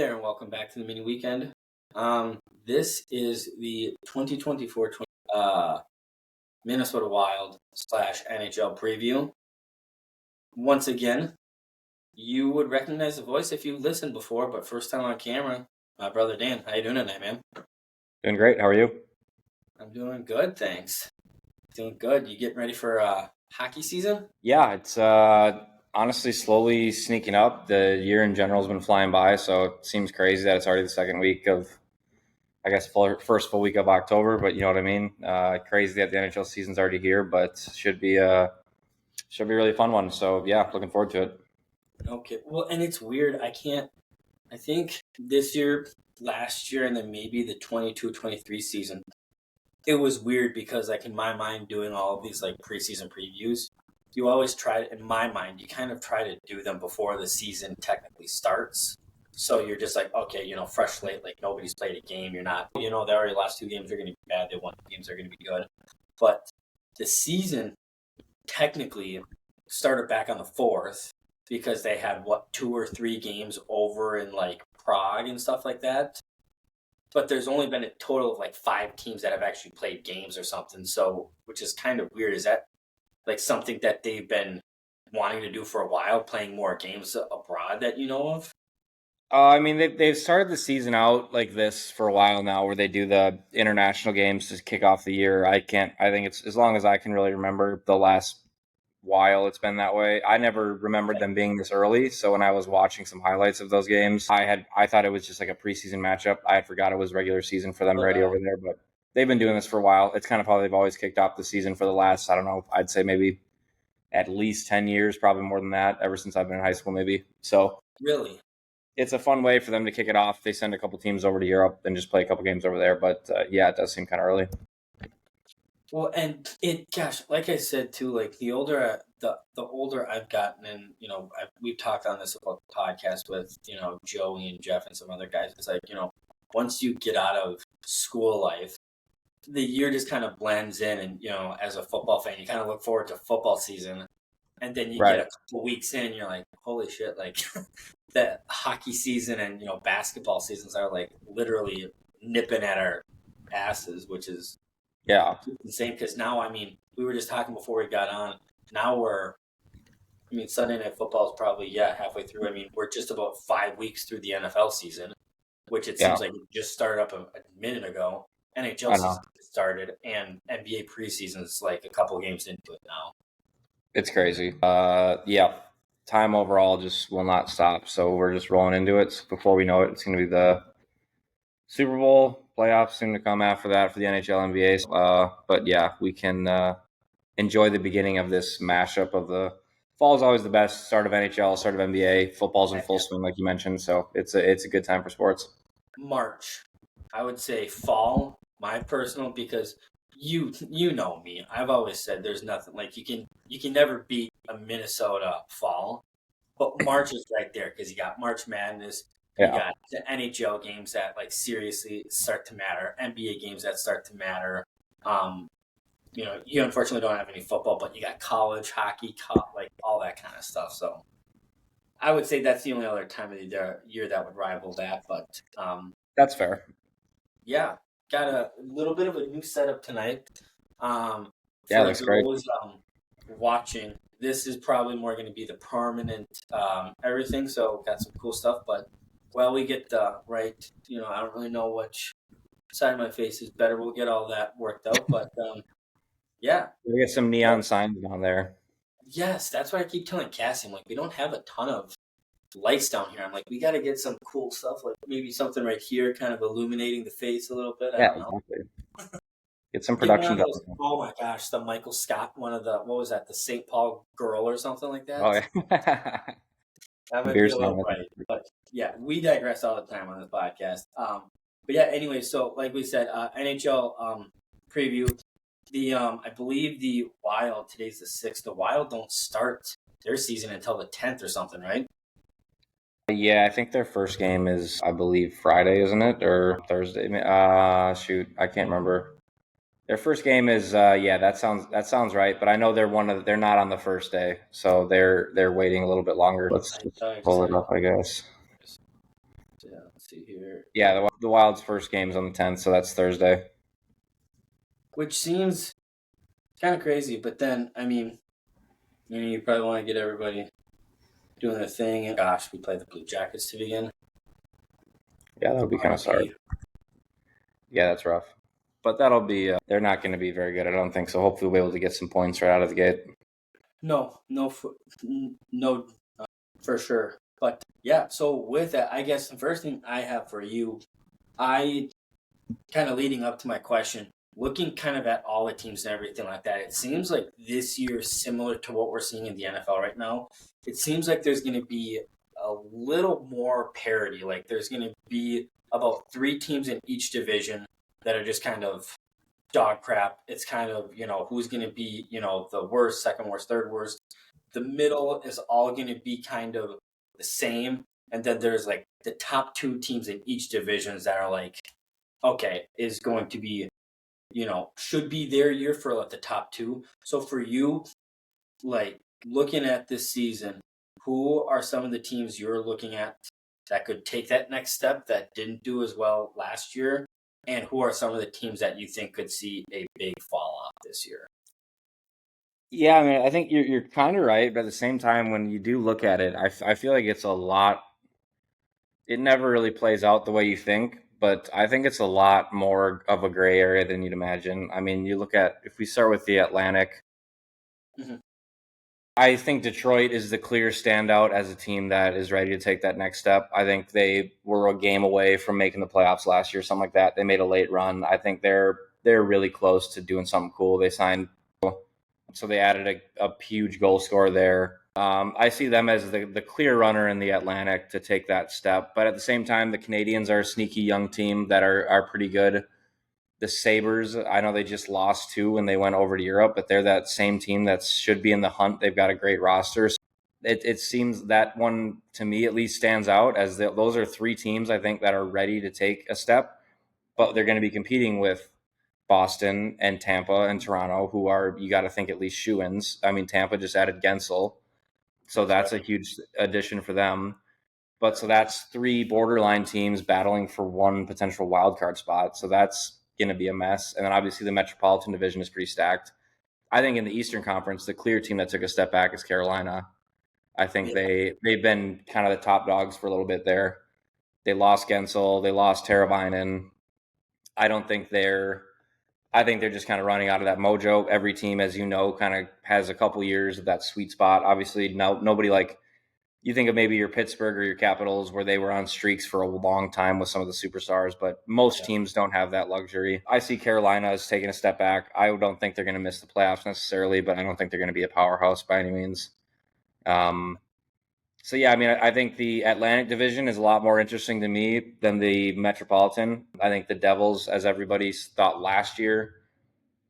there, and welcome back to the mini weekend. This is the 2024 Minnesota Wild / NHL preview. Once again, you would recognize the voice if you listened before, but first time on camera, my brother Dan. How you doing tonight, man? Doing great. How are you? I'm doing good, thanks. Doing good. You getting ready for hockey season? Yeah, it's honestly slowly sneaking up. The year in general has been flying by, so it seems crazy that it's already the second week of, I guess, first full week of October. But you know what I mean. Crazy that the NHL season's already here, but should be a really fun one. So yeah, looking forward to it. Okay. Well, and it's weird. I think this year, last year, and then maybe the 22-23 season, it was weird because, like, in my mind, doing all of these, like, preseason previews, you always try to, in my mind, you kind of try to do them before the season technically starts. So you're just like, okay, fresh slate, like, nobody's played a game. You're not, they already lost 2 games, they're going to be bad. They won 2 games, they're going to be good. But the season technically started back on the 4th because they had, 2 or 3 games over in, like, Prague and stuff like that. But there's only been a total of like 5 teams that have actually played games or something. So, which is kind of weird. Is that like something that they've been wanting to do for a while, playing more games abroad that you know of? I mean, they've started the season out like this for a while now, where they do the international games to kick off the year. I think it's as long as I can really remember the last while it's been that way. I never remembered them being this early, so when I was watching some highlights of those games, I thought it was just like a preseason matchup. I had forgot it was regular season for them already over there, but they've been doing this for a while. It's kind of how they've always kicked off the season for the last, I don't know, I'd say maybe at least 10 years, probably more than that, ever since I've been in high school maybe. So Really? it's a fun way for them to kick it off. They send a couple teams over to Europe and just play a couple games over there, but yeah, it does seem kind of early. Well, and gosh, like I said too, like the older I've gotten, and we've talked on this about the podcast with Joey and Jeff and some other guys. It's like once you get out of school life, the year just kind of blends in, and as a football fan, you kind of look forward to football season, and then you get a couple weeks in, and you're like, holy shit, like the hockey season and basketball seasons are like literally nipping at our asses, which is insane. Because now, I mean, we were just talking before we got on. Now Sunday Night Football is probably halfway through. I mean, we're just about 5 weeks through the NFL season, which it seems like it just started up a minute ago. NHL season started, and NBA preseason is like a couple of games into it now. It's crazy. Time overall just will not stop. So we're just rolling into it. So before we know it, it's going to be the Super Bowl playoffs soon to come after that for the NHL NBA. But yeah, we can enjoy the beginning of this mashup of the fall is always the best. Start of NHL, start of NBA, football's in full swing, like you mentioned. So it's a good time for sports. March, I would say fall. My personal, because you know me. I've always said there's nothing like you can never beat a Minnesota fall, but March is right there because you got March Madness, you got the NHL games that like seriously start to matter, NBA games that start to matter. You unfortunately don't have any football, but you got college hockey, like all that kind of stuff. So I would say that's the only other time of the year that would rival that. But that's fair. Yeah. Got a little bit of a new setup tonight. That's great. Watching, this is probably more going to be the permanent everything. So got some cool stuff. But while we get right, I don't really know which side of my face is better. We'll get all that worked out. But yeah, we get some neon signs down there. Yes, that's what I keep telling Cassie. I'm like, we don't have a ton of lights down here. I'm like, we got to get some cool stuff, like maybe something right here, kind of illuminating the face a little bit. I don't know. Exactly. Get some production done. Oh my gosh, the Michael Scott, one of the, what was that, the St. Paul girl or something like that? Oh yeah. That might be a little bright, but yeah, we digress all the time on this podcast. But yeah, anyway, so like we said, NHL preview. I believe the Wild, today's the 6th. The Wild don't start their season until the 10th or something, right? Yeah, I think their first game is, I believe, Friday, isn't it? Or Thursday? Shoot, I can't remember. Their first game is, that sounds right. But I know they're not on the first day, so they're waiting a little bit longer. Let's pull it up, I guess. Yeah, see here. Yeah, the Wild's first game's on the 10th, so that's Thursday. Which seems kind of crazy, but then, I mean, you probably want to get everybody doing their thing. And gosh, we play the Blue Jackets to begin. Yeah, that'll be kind of sorry. RIP. Yeah, that's rough. But that'll be, they're not going to be very good, I don't think. So hopefully we'll be able to get some points right out of the gate. No, for sure. But yeah, so with that, I guess the first thing I have for you, I kind of leading up to my question, looking kind of at all the teams and everything like that, it seems like this year is similar to what we're seeing in the NFL right now. It seems like there's going to be a little more parity. Like there's going to be about 3 teams in each division that are just kind of dog crap. It's kind of, who's going to be, the worst, second worst, third worst. The middle is all going to be kind of the same. And then there's like the top 2 teams in each divisions that are like, okay, is going to be, should be their year for like the top 2. So for you, like looking at this season, who are some of the teams you're looking at that could take that next step that didn't do as well last year? And who are some of the teams that you think could see a big fall off this year? Yeah, I mean, I think you're kind of right, but at the same time, when you do look at it, I feel like it's a lot. It never really plays out the way you think, but I think it's a lot more of a gray area than you'd imagine. I mean, you look at if we start with the Atlantic, Mm-hmm. I think Detroit is the clear standout as a team that is ready to take that next step. I think they were a game away from making the playoffs last year, something like that. They made a late run. I think they're really close to doing something cool. They signed, so they added a huge goal scorer there. I see them as the clear runner in the Atlantic to take that step. But at the same time, the Canadians are a sneaky young team that are pretty good. The Sabres, I know they just lost 2 when they went over to Europe, but they're that same team that should be in the hunt. They've got a great roster. It seems that one, to me at least, stands out as those are 3 teams, I think, that are ready to take a step, but they're going to be competing with Boston and Tampa and Toronto, who are, you got to think, at least shoo-ins. I mean, Tampa just added Gensel, so that's a huge addition for them. But so that's 3 borderline teams battling for one potential wild card spot. So that's going to be a mess. And then obviously the Metropolitan Division is pretty stacked. I think in the Eastern Conference, the clear team that took a step back is Carolina. I think they've been kind of the top dogs for a little bit there. They lost Gensel, they lost Teravainen. I think they're just kind of running out of that mojo. Every team, as you know, kind of has a couple years of that sweet spot. Obviously, nobody like you think of maybe your Pittsburgh or your Capitals where they were on streaks for a long time with some of the superstars, but most teams don't have that luxury. I see Carolina as taking a step back. I don't think they're going to miss the playoffs necessarily, but I don't think they're going to be a powerhouse by any means. So yeah, I mean, I think the Atlantic Division is a lot more interesting to me than the Metropolitan. I think the Devils, as everybody thought last year,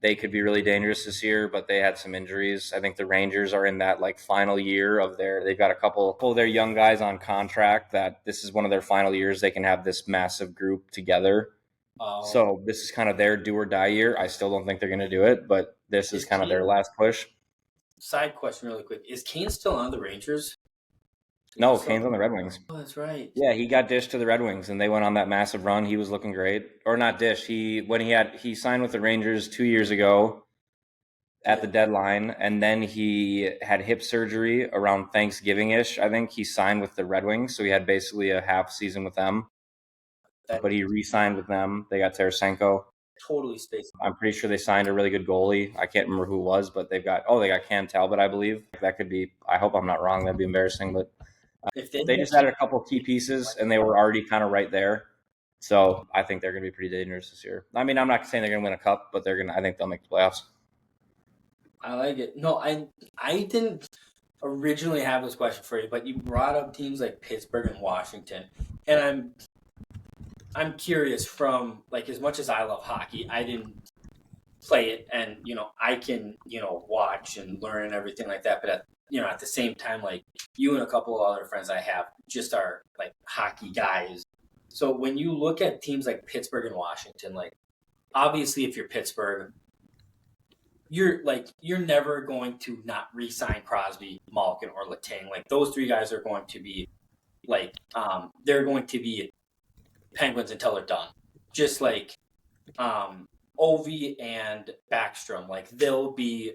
they could be really dangerous this year, but they had some injuries. I think the Rangers are in that like final year of they've got a couple of their young guys on contract that this is one of their final years. They can have this massive group together. So this is kind of their do or die year. I still don't think they're going to do it, but this is kind of their last push. Side question really quick. Is Kane still on the Rangers? No, Kane's on the Red Wings. Oh, that's right. Yeah, he got dished to the Red Wings, and they went on that massive run. He was looking great, or not dished. He signed with the Rangers 2 years ago at the deadline, and then he had hip surgery around Thanksgiving-ish. I think he signed with the Red Wings, so he had basically a half season with them. But he re-signed with them. They got Tarasenko. Totally spaced. I'm pretty sure they signed a really good goalie. I can't remember who it was, but they got Cam Talbot, I believe. That could be. I hope I'm not wrong. That'd be embarrassing, but If they just added a couple key pieces, and they were already kind of right there. So I think they're going to be pretty dangerous this year. I mean, I'm not saying they're going to win a cup, but I think they'll make the playoffs. I like it. No, I didn't originally have this question for you, but you brought up teams like Pittsburgh and Washington, and I'm curious from like as much as I love hockey, I didn't play it, and I can watch and learn and everything like that, but at the same time, like you and a couple of other friends I have just are like hockey guys. So when you look at teams like Pittsburgh and Washington, like obviously if you're Pittsburgh, you're never going to not re-sign Crosby, Malkin, or Letang. Like those 3 guys are going to be like they're going to be Penguins until they're done. Just like um, Ovi and Backstrom, like they'll be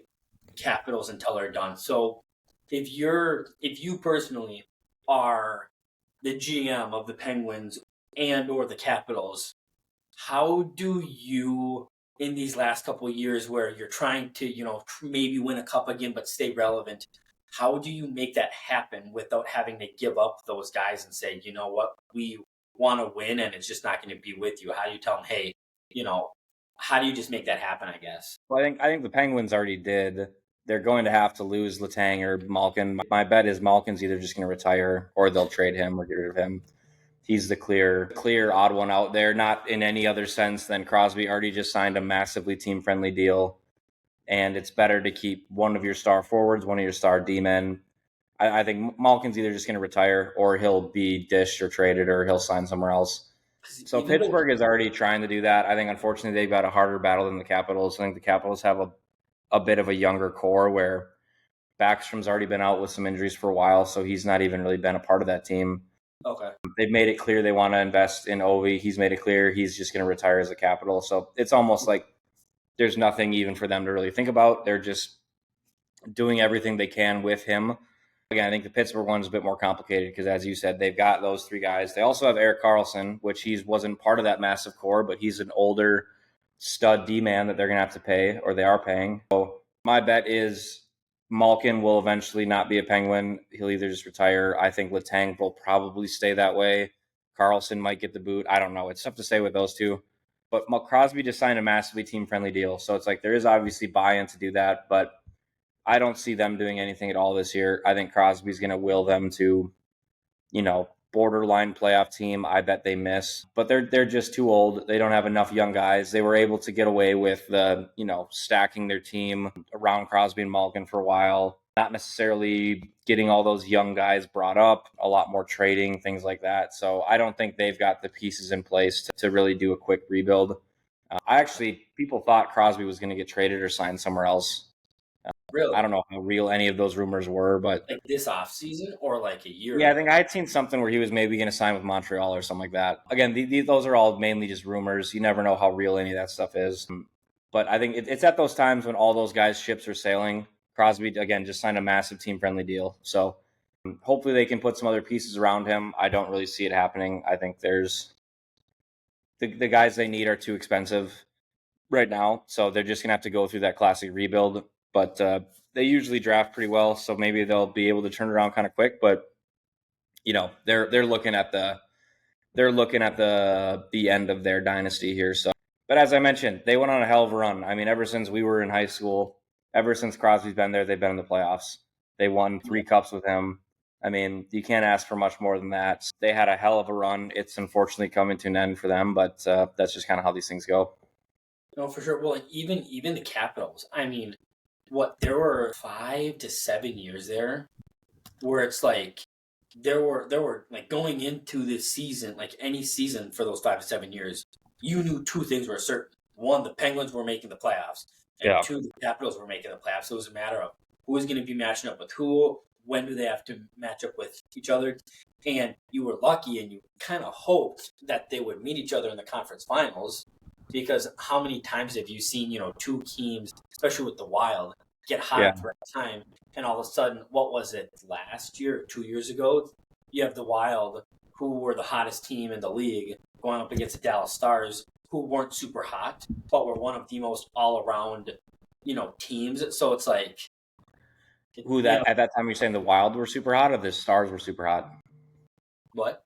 Capitals until they're done. So if you personally are the GM of the Penguins and or the Capitals, how do you in these last couple of years where you're trying to maybe win a cup again but stay relevant, how do you make that happen without having to give up those guys and say, you know what, we want to win and it's just not going to be with you? How do you tell them, hey, you know, how do you just make that happen, I guess? Well, I think the Penguins already did. They're going to have to lose Letang or Malkin. My bet is Malkin's either just going to retire or they'll trade him or get rid of him. He's the clear odd one out there. Not in any other sense than Crosby already just signed a massively team friendly deal, and it's better to keep one of your star forwards, one of your star D men. I think Malkin's either just going to retire or he'll be dished or traded or he'll sign somewhere else. 'Cause So even though Pittsburgh is already trying to do that. I think unfortunately they've got a harder battle than the Capitals. I think the Capitals have a bit of a younger core where Backstrom's already been out with some injuries for a while, so he's not even really been a part of that team. okay, They've made it clear they want to invest in Ovi. He's made it clear he's just going to retire as a Capital. So it's almost like there's nothing even for them to really think about. They're just doing everything they can with him. Again, I think the Pittsburgh one's a bit more complicated because, as you said, they've got those three guys. They also have Erik Karlsson, which he wasn't part of that massive core, but he's an older stud D man that they're going to have to pay, or they are paying. So my bet is Malkin will eventually not be a Penguin. He'll either just retire. I think Letang will probably stay that way. Karlsson might get the boot. I don't know. It's tough to say with those two. But Crosby just signed a massively team friendly deal. So it's like there is obviously buy in to do that, but I don't see them doing anything at all this year. I think Crosby's going to will them to, borderline playoff team. I bet they miss, but they're just too old. They don't have enough young guys. They were able to get away with the, stacking their team around Crosby and Malkin for a while. Not necessarily getting all those young guys brought up, a lot more trading, things like that. So I don't think they've got the pieces in place to really do a quick rebuild. People thought Crosby was going to get traded or signed somewhere else. really, I don't know how real any of those rumors were, but like this off season or like a year yeah, I ago? think I had seen something where he was maybe going to sign with Montreal or something like that. Again, those are all mainly just rumors. You never know how real any of that stuff is. But I think it's at those times when all those guys' ships are sailing. Crosby, again, just signed a massive team friendly deal. So hopefully they can put some other pieces around him. I don't really see it happening. I think there's the guys they need are too expensive right now. So they're just going to have to go through that classic rebuild. But they usually draft pretty well. So maybe they'll be able to turn it around kind of quick. But they're looking at the end of their dynasty here. So, but as I mentioned, they went on a hell of a run. I mean, ever since we were in high school, ever since Crosby's been there, they've been in the playoffs. They won 3 cups with him. I mean, you can't ask for much more than that. They had a hell of a run. It's unfortunately coming to an end for them, but that's just kind of how these things go. No, for sure. Well, like, even the Capitals. I mean, what there were 5 to 7 years there where it's like there were like going into this season, like any season for those 5 to 7 years, you knew two things were certain. One, the Penguins were making the playoffs, and Yeah. two, the Capitals were making the playoffs. So it was a matter of who is going to be matching up with who, when do they have to match up with each other, and you were lucky and you kind of hoped that they would meet each other in the conference finals, because how many times have you seen two teams, especially with the Wild, get hot Yeah. at the right time, and all of a sudden, what was it, last year or 2 years ago? You have the Wild, who were the hottest team in the league, going up against the Dallas Stars, who weren't super hot, but were one of the most all around, teams. So it's like, Who that at that time you're saying the Wild were super hot or the Stars were super hot? what?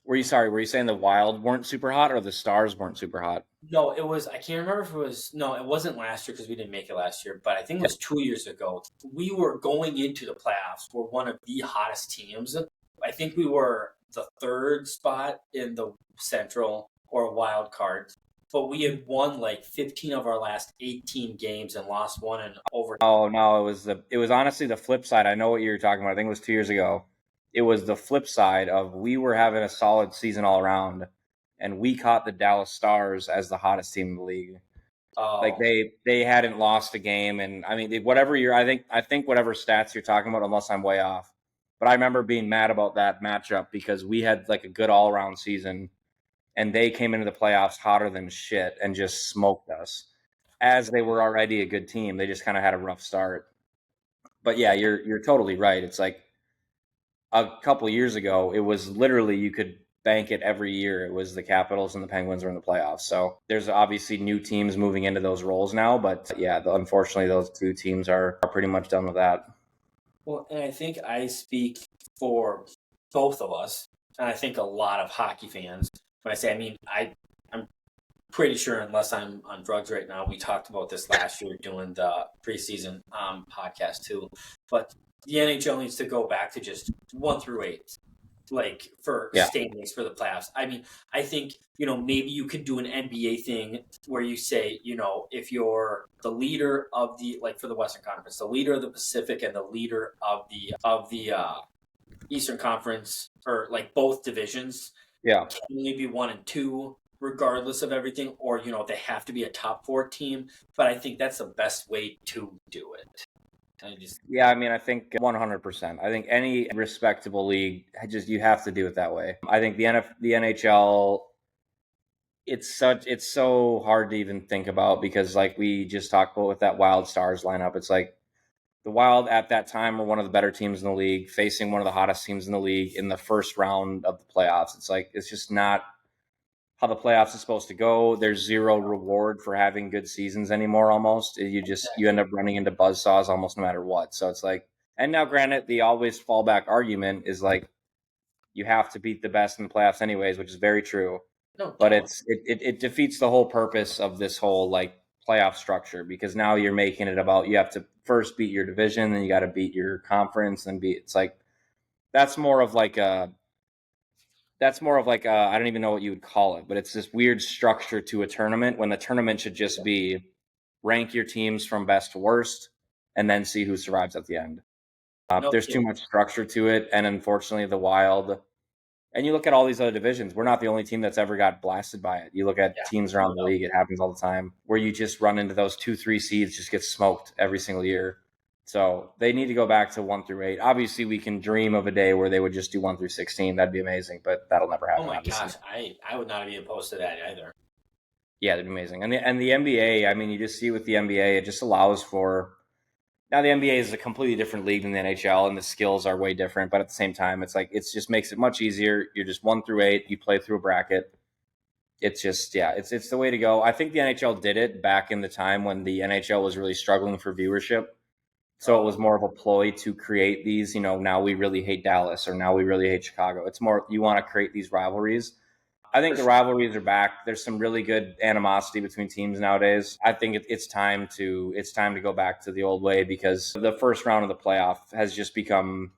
Were you saying the Wild weren't super hot or the Stars weren't super hot? No, it was. I can't remember if it was. No, it wasn't last year because we didn't make it last year. But I think it was 2 years ago. We were going into the playoffs. We're one of the hottest teams. I think we were the third spot in the Central or wild card. But we had won like 15 of our last 18 games and lost one in over. Oh no, it was honestly the flip side. I know what you're talking about. I think it was 2 years ago. It was the flip side of we were having a solid season all around, and we caught the Dallas Stars as the hottest team in the league. Like Oh, they hadn't lost a game, and I mean whatever you're, I think whatever stats you're talking about, unless I'm way off. But I remember being mad about that matchup because we had like a good all around season, and they came into the playoffs hotter than shit and just smoked us, as they were already a good team. They just kind of had a rough start. But yeah, you're totally right. It's like a couple years ago, it was literally you could bank it every year. It was the Capitals and the Penguins were in the playoffs. So there's obviously new teams moving into those roles now. But yeah, unfortunately, those two teams are pretty much done with that. Well, and I think I speak for both of us, and I think a lot of hockey fans. When I say, I mean, I'm pretty sure, unless I'm on drugs right now, we talked about this last year doing the preseason podcast too. But the NHL needs to go back to just 1 through 8, like for standings for the playoffs. I mean, I think maybe you could do an NBA thing where you say, if you're the leader of the, like, for the Western Conference, the leader of the Pacific and the leader of the Eastern Conference, or like both divisions, Yeah. can only be 1 and 2 regardless of everything, or they have to be a top 4 team. But I think that's the best way to do it. Yeah, I mean, I think 100%. I think any respectable league, you have to do it that way. I think the NHL, it's so hard to even think about, because like we just talked about with that Wild Stars lineup, it's like the Wild at that time were one of the better teams in the league, facing one of the hottest teams in the league in the first round of the playoffs. It's like, it's just not how the playoffs is supposed to go. There's zero reward for having good seasons anymore. Almost, you end up running into buzzsaws almost no matter what. So it's like, and now granted, the always fallback argument is like, you have to beat the best in the playoffs anyways, which is very true. No But doubt. it defeats the whole purpose of this whole like playoff structure, because now you're making it about, you have to first beat your division, then you got to beat your conference, and it's like, that's more of like a I don't even know what you would call it, but it's this weird structure to a tournament, when the tournament should just be rank your teams from best to worst and then see who survives at the end. No There's too kidding. much structure to it, and unfortunately, the Wild. And you look at all these other divisions, we're not the only team that's ever got blasted by it. You look at Yeah, teams no around the doubt. league, it happens all the time, where you just run into those 2-3 seeds, just get smoked every single year. So they need to go back to 1 through 8. Obviously, we can dream of a day where they would just do 1 through 16. That'd be amazing, but that'll never Oh happen, my obviously. gosh, I would not be opposed to that either. Yeah, that'd be amazing. And the NBA, I mean, you just see with the NBA, it just allows for. Now the NBA is a completely different league than the NHL, and the skills are way different. But at the same time, it's like, it just makes it much easier. You're just 1 through 8. You play through a bracket. It's just, yeah, it's the way to go. I think the NHL did it back in the time when the NHL was really struggling for viewership. So it was Oh, more of a ploy to create these, now we really hate Dallas, or now we really hate Chicago. It's more, you want to create these rivalries. I think for the sure. rivalries are back. There's some really good animosity between teams nowadays. I think it's time to go back to the old way, because the first round of the playoff has just become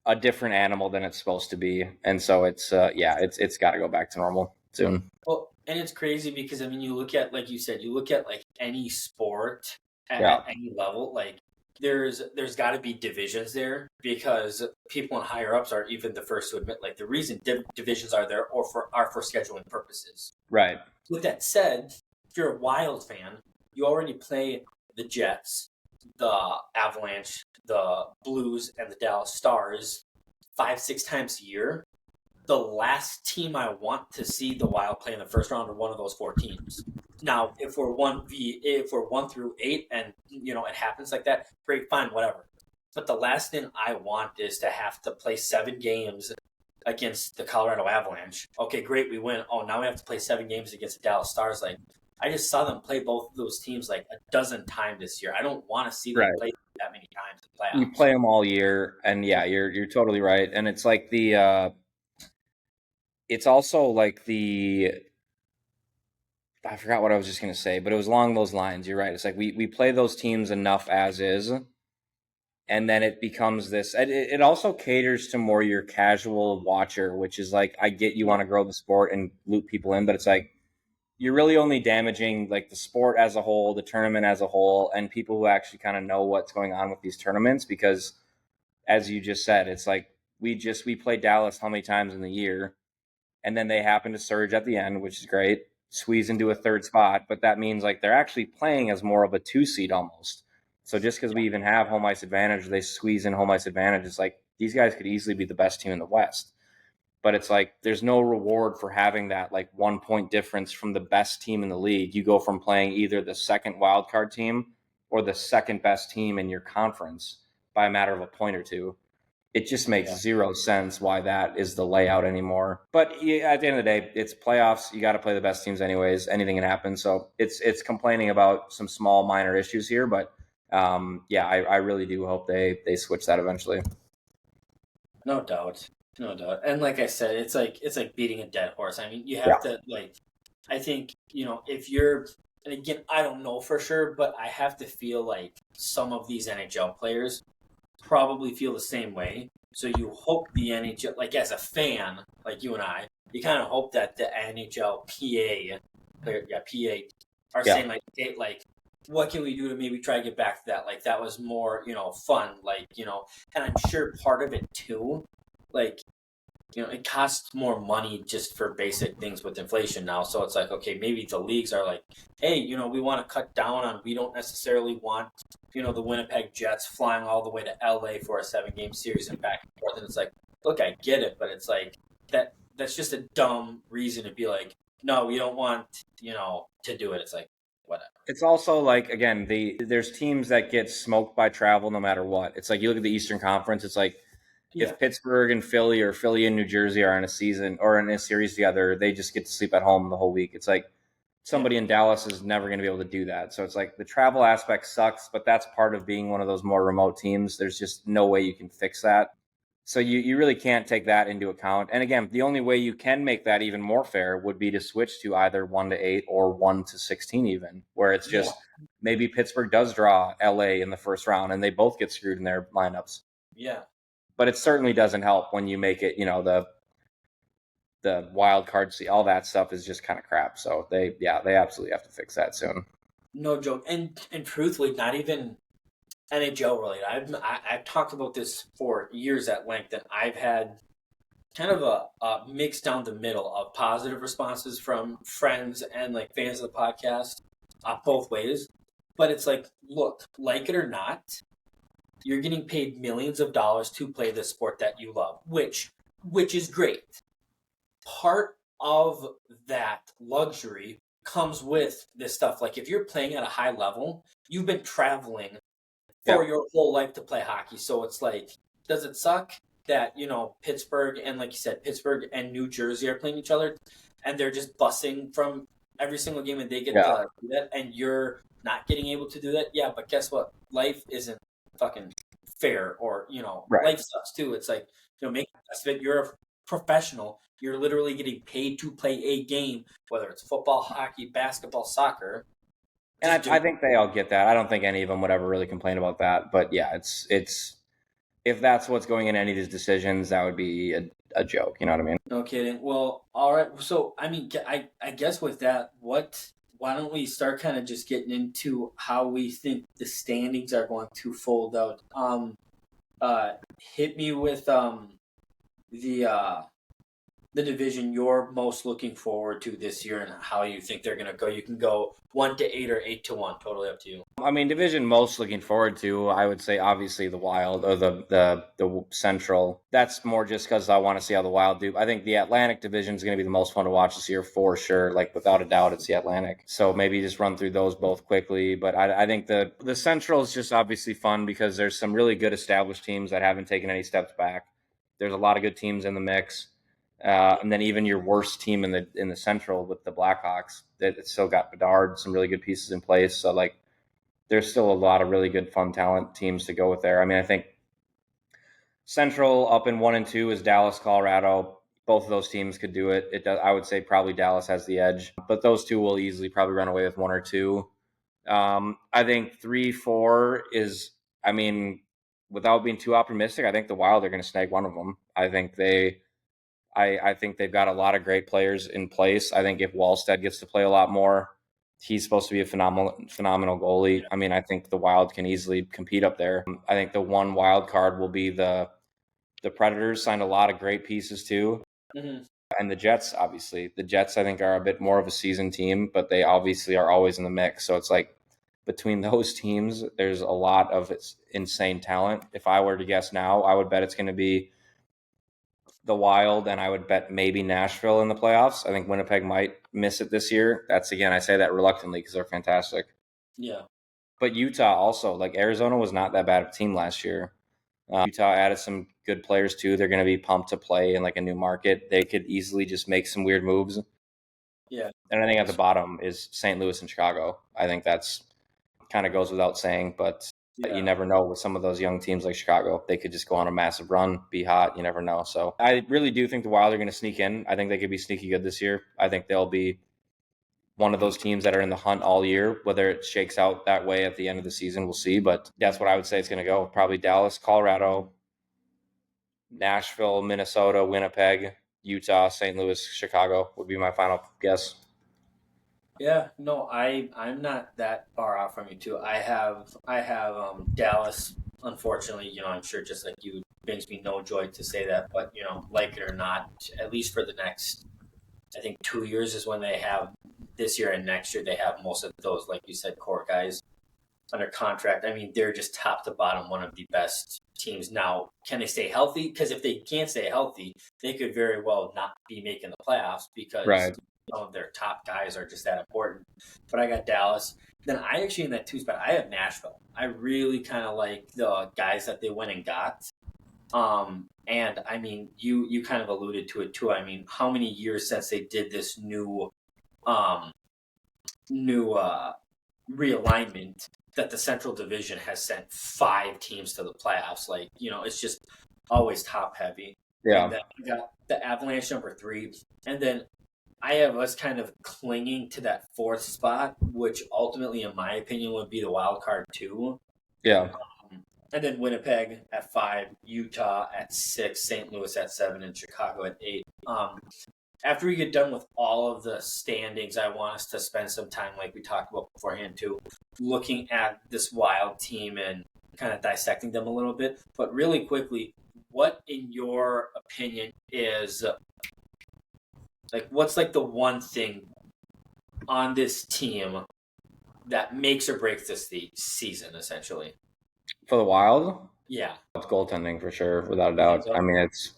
a different animal than it's supposed to be, and so it's got to go back to normal soon. Well, and it's crazy because, I mean, you look at, like you said, you look at like any sport Yeah, at any level, like there's got to be divisions there, because people in higher ups are even the first to admit, like, the reason divisions are there are for scheduling purposes. right. With that said, if you're a Wild fan, you already play the Jets, the Avalanche, the Blues, and the Dallas Stars 5-6 times a year. The last team I want to see the Wild play in the first round are one of those 4 teams. Now, if we're 1 through 8, and it happens like that, great, fine, whatever. But the last thing I want is to have to play 7 games against the Colorado Avalanche. Okay, great, we win. Oh, now we have to play 7 games against the Dallas Stars. Like, I just saw them play both of those teams like a dozen times this year. I don't want to see them Right. play that many times in You playoffs. play them all year, and yeah, you're totally right. And it's like it's also like I forgot what I was just gonna say, but it was along those lines. You're right. It's like we play those teams enough as is, and then it becomes this. It also caters to more your casual watcher, which is like, I get you want to grow the sport and loop people in, but it's like, you're really only damaging like the sport as a whole, the tournament as a whole, and people who actually kind of know what's going on with these tournaments. Because, as you just said, it's like, we play Dallas how many times in the year, and then they happen to surge at the end, which is great, squeeze into a third spot, but that means like they're actually playing as more of a 2 seed almost. So just because we even have home ice advantage, they squeeze in home ice advantage. It's like, these guys could easily be the best team in the West. but it's like there's no reward for having that like 1 point difference from the best team in the league. You go from playing either the second wild card team or the second best team in your conference by a matter of a point or two. It just makes Yeah. zero sense why that is the layout anymore. But at the end of the day, it's playoffs. You got to play the best teams anyways. Anything can happen. So it's complaining about some small minor issues here, but I really do hope they switch that eventually. No doubt. No doubt. And like I said, it's like beating a dead horse. I mean, you have to like I think, if you're and again, I don't know for sure, but I have to feel like some of these NHL players probably feel the same way. So you hope the NHL, like as a fan, like you and I, you kind of hope that the NHL PA are Yeah. saying like, what can we do to maybe try to get back to that? Like that was more, fun. Like, and I'm sure part of it too, like, it costs more money just for basic things with inflation now. So it's like, okay, maybe the leagues are like, hey, we want to cut down on, we don't necessarily want, the Winnipeg Jets flying all the way to LA for a 7-game series and back and forth. And it's like, look, I get it, but it's like that's just a dumb reason to be like, no, we don't want, to do it. It's like, whatever. It's also like, again, there's teams that get smoked by travel no matter what. It's like you look at the Eastern Conference, it's like Yeah. if Pittsburgh and Philly or Philly and New Jersey are in a season or in a series together, they just get to sleep at home the whole week. It's like somebody in Dallas is never going to be able to do that. So it's like the travel aspect sucks, but that's part of being one of those more remote teams. There's just no way you can fix that. So you really can't take that into account. And again, the only way you can make that even more fair would be to switch to either 1-8 or 1-16 even, where it's just maybe Pittsburgh does draw LA in the first round and they both get screwed in their lineups. Yeah. But it certainly doesn't help when you make it, the wild card, see, all that stuff is just kind of crap. So they absolutely have to fix that soon. No joke. And truthfully, not even NHL related. I've talked about this for years at length, and I've had kind of a mix down the middle of positive responses from friends and like fans of the podcast, both ways. But it's like, look, like it or not, you're getting paid millions of dollars to play the sport that you love, which is great. Part of that luxury comes with this stuff. Like if you're playing at a high level, you've been traveling for your whole life to play hockey. So it's like, does it suck that, Pittsburgh and like you said, Pittsburgh and New Jersey are playing each other and they're just bussing from every single game and they get to do that and you're not getting able to do that? Yeah, but guess what? Life isn't fucking fair or, life sucks too. It's like, make the best of it. You're a professional. You're literally getting paid to play a game, whether it's football, hockey, basketball, soccer. And I think they all get that. I don't think any of them would ever really complain about that. But yeah, it's if that's what's going in any of these decisions, that would be a joke. You know what I mean? No kidding. Well, all right. So, I mean, I guess with that, why don't we start kind of just getting into how we think the standings are going to fold out? Hit me with the division you're most looking forward to this year and how you think they're going to go. You can go 1-8 or 8-1. Totally up to you. I mean, division most looking forward to, I would say obviously the Wild or the Central. That's more just because I want to see how the Wild do. I think the Atlantic division is going to be the most fun to watch this year for sure. Like without a doubt, it's the Atlantic. So maybe just run through those both quickly. But I think the Central is just obviously fun because there's some really good established teams that haven't taken any steps back. There's a lot of good teams in the mix. And then even your worst team in the Central with the Blackhawks, that it's still got Bedard, some really good pieces in place. So like, there's still a lot of really good fun talent teams to go with there. I mean, I think Central up in 1 and 2 is Dallas, Colorado. Both of those teams could do it. I would say probably Dallas has the edge, but those two will easily probably run away with 1 or 2. I think 3, 4 is, I mean, without being too optimistic, I think the Wild are going to snag one of them. I think they've got a lot of great players in place. I think if Wallstead gets to play a lot more, he's supposed to be a phenomenal goalie. I mean, I think the Wild can easily compete up there. I think the one wild card will be the Predators. Signed a lot of great pieces too. Mm-hmm. And the Jets, obviously. The Jets, I think, are a bit more of a seasoned team, but they obviously are always in the mix. So it's like between those teams, there's a lot of insane talent. If I were to guess now, I would bet it's going to be the Wild, and I would bet maybe Nashville in the playoffs. I think Winnipeg might miss it this year. That's, again, I say that reluctantly because they're fantastic. Yeah. But Utah also, like Arizona was not that bad of a team last year. Utah added some good players too. They're going to be pumped to play in like a new market. They could easily just make some weird moves. Yeah. And I think at the bottom is St. Louis and Chicago. I think that's kind of goes without saying, but you never know with some of those young teams like Chicago. They could just go on a massive run, be hot. You never know. So I really do think the Wild are going to sneak in. I think they could be sneaky good this year. I think they'll be one of those teams that are in the hunt all year. Whether it shakes out that way at the end of the season, we'll see. But that's what I would say it's going to go. Probably Dallas, Colorado, Nashville, Minnesota, Winnipeg, Utah, St. Louis, Chicago would be my final guess. Yeah, no, I'm not that far off from you too. I have Dallas. Unfortunately, I'm sure just like you, it brings me no joy to say that, but like it or not, at least for the next, I think 2 years is when they have this year and next year they have most of those, like you said, core guys under contract. I mean, they're just top to bottom one of the best teams. Now, can they stay healthy? Because if they can't stay healthy, they could very well not be making the playoffs because Right. some of their top guys are just that important. But I got Dallas. Then I actually in that two spot, I have Nashville. I really kind of like the guys that they went and got. And I mean, you kind of alluded to it too. I mean, how many years since they did this um new realignment that the Central Division has sent 5 teams to the playoffs. Like, it's just always top heavy. Yeah. And then we got the Avalanche number 3. And then I have us kind of clinging to that 4th spot, which ultimately, in my opinion, would be the wild card 2. Yeah. And then Winnipeg at 5, Utah at 6, St. Louis at 7, and Chicago at 8. After we get done with all of the standings, I want us to spend some time, like we talked about beforehand, too, looking at this Wild team and kind of dissecting them a little bit. But really quickly, what, in your opinion, is what's the one thing on this team that makes or breaks this season, essentially? For the Wild, Yeah. it's goaltending for sure, without a doubt. So? I mean, it's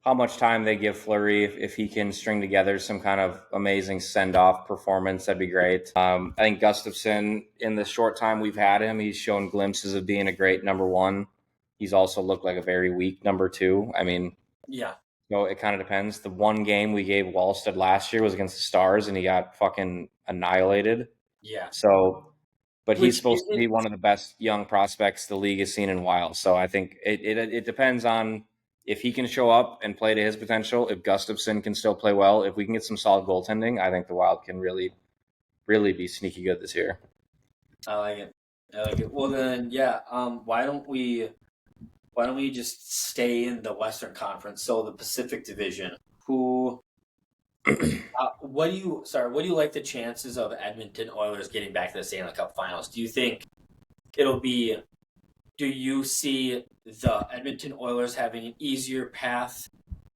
how much time they give Fleury. If he can string together some kind of amazing send-off performance, that'd be great. I think Gustafsson, in the short time we've had him, he's shown glimpses of being a great number 1. He's also looked like a very weak number 2. I mean, Yeah. so it kind of depends. The one game we gave Wallstead last year was against the Stars, and he got fucking annihilated. Yeah. So, but he's Which supposed to be isn't one of the best young prospects the league has seen in a while. So I think it depends on if he can show up and play to his potential. If Gustafsson can still play well, if we can get some solid goaltending, I think the Wild can really, really be sneaky good this year. I like it. I like it. Well then, yeah. Why don't we just stay in the Western Conference? So the Pacific Division. Who? What do you like the chances of Edmonton Oilers getting back to the Stanley Cup Finals? Do you think it'll be? Do you see the Edmonton Oilers having an easier path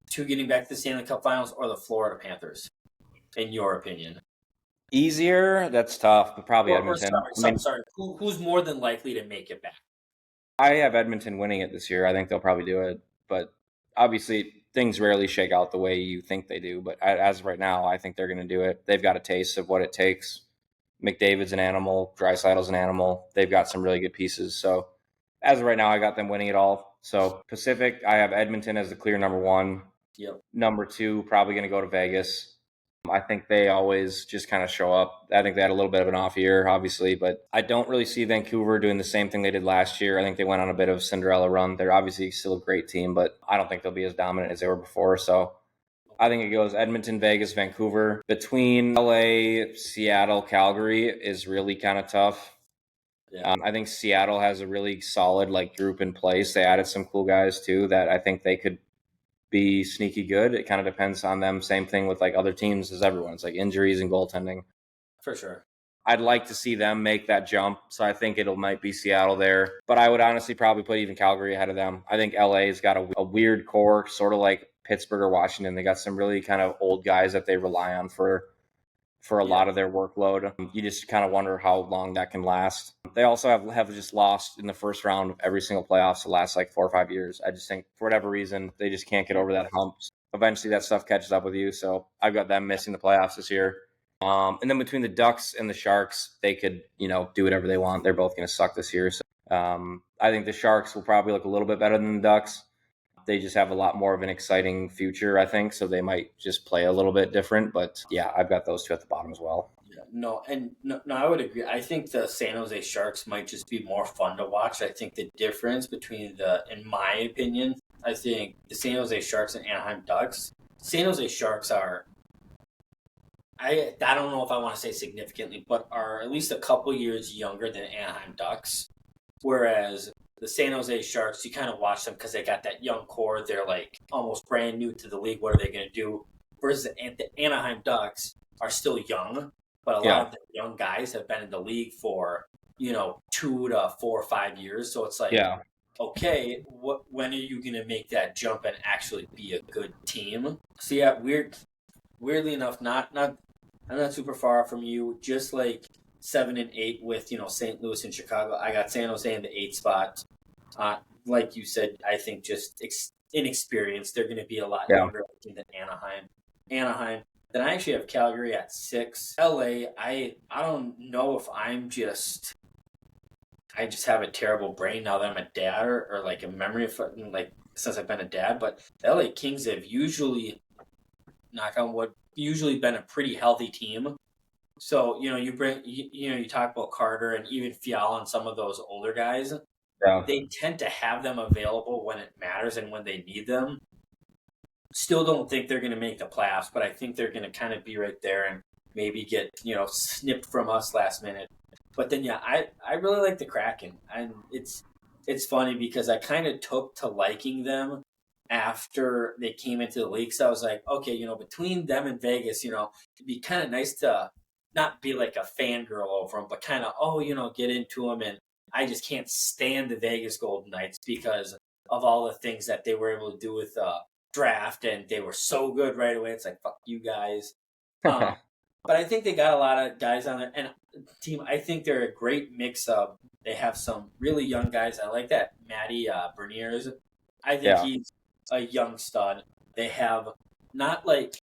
to getting back to the Stanley Cup Finals, or the Florida Panthers? In your opinion, Easier? That's tough, but probably or Edmonton. sorry, who's more than likely to make it back? I have Edmonton winning it this year. I think they'll probably do it, but obviously things rarely shake out the way you think they do. But as of right now, I think they're going to do it. They've got a taste of what it takes. McDavid's an animal. Draisaitl's an animal. They've got some really good pieces. So as of right now, I got them winning it all. So Pacific, I have Edmonton as the clear number 1. Yep. Number 2, probably going to go to Vegas. I think they always just kind of show up. I think they had a little bit of an off year, obviously, but I don't really see Vancouver doing the same thing they did last year. I think they went on a bit of a Cinderella run. They're obviously still a great team, but I don't think they'll be as dominant as they were before. So I think it goes Edmonton, Vegas, Vancouver. Between LA, Seattle, Calgary is really kind of tough. Yeah. I think Seattle has a really solid group in place. They added some cool guys too that I think they could be sneaky good. It kind of depends on them. Same thing with other teams as everyone. It's injuries and goaltending. For sure. I'd like to see them make that jump. So I think might be Seattle there. But I would honestly probably put even Calgary ahead of them. I think LA's got a weird core, sort of like Pittsburgh or Washington. They got some really kind of old guys that they rely on for for a Yeah. lot of their workload. You just kind of wonder how long that can last. They also have just lost in the first round of every single playoffs the last like 4 or 5 years. I just think for whatever reason they just can't get over that hump. Eventually that stuff catches up with you. So I've got them missing the playoffs this year. And then between the Ducks and the Sharks, they could, do whatever they want. They're both going to suck this year. So I think the Sharks will probably look a little bit better than the Ducks. They just have a lot more of an exciting future, I think. So they might just play a little bit different. But yeah, I've got those two at the bottom as well. Yeah, no, and no, I would agree. I think the San Jose Sharks might just be more fun to watch. I think the difference between in my opinion, I think the San Jose Sharks and Anaheim Ducks. San Jose Sharks are, I don't know if I want to say significantly, but are at least a couple years younger than Anaheim Ducks. Whereas the San Jose Sharks, you kind of watch them because they got that young core. They're like almost brand new to the league. What are they going to do? Versus the Anaheim Ducks are still young, but a lot of the young guys have been in the league for 2 to 4 or 5 years. So it's like, Yeah. okay, when are you going to make that jump and actually be a good team? So yeah, weirdly enough, I'm not super far from you. Just like 7 and 8 with St. Louis and Chicago. I got San Jose in the 8th spot. Like you said, I think just inexperienced. They're going to be a lot younger than Anaheim. Then I actually have Calgary at 6. LA, I don't know if I just have a terrible brain now that I'm a dad or like a memory of like since I've been a dad. But the LA Kings have usually, knock on wood, usually been a pretty healthy team. So you talk about Carter and even Fiala and some of those older guys. Yeah. They tend to have them available when it matters and when they need them. Still don't think they're going to make the playoffs, but I think they're going to kind of be right there and maybe get snipped from us last minute. But then I really like the Kraken, and it's funny because I kind of took to liking them after they came into the league. So I was like, okay, between them and Vegas, it'd be kind of nice to not be like a fangirl over them, but kind of get into them. And I just can't stand the Vegas Golden Knights because of all the things that they were able to do with draft, and they were so good right away. It's like, fuck you guys. But I think they got a lot of guys on there, and team. I think they're a great mix of. They have some really young guys. I like that Matty Berniers. I think he's a young stud. They have not like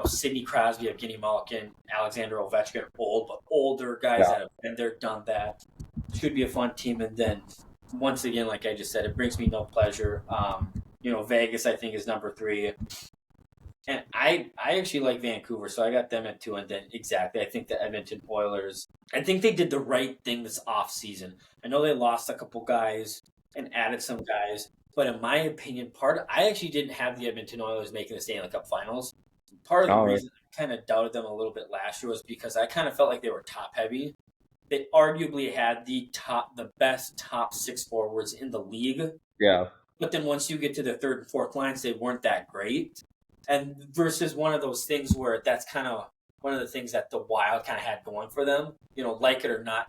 Sidney Crosby, Evgeny Malkin, Alexander Ovechkin, old, but older guys that have been there, done that. Should be a fun team. And then once again, like I just said, it brings me no pleasure. Vegas I think is number 3. And I actually like Vancouver, so I got them at 2. And then exactly, I think the Edmonton Oilers, I think they did the right thing this offseason. I know they lost a couple guys and added some guys, but in my opinion, I actually didn't have the Edmonton Oilers making the Stanley Cup Finals. Part of the reason I kind of doubted them a little bit last year was because I kind of felt like they were top heavy. They arguably had the best top 6 forwards in the league. Yeah. But then once you get to the 3rd and 4th lines, they weren't that great. And versus one of those things where that's kind of one of the things that the Wild kind of had going for them, like it or not,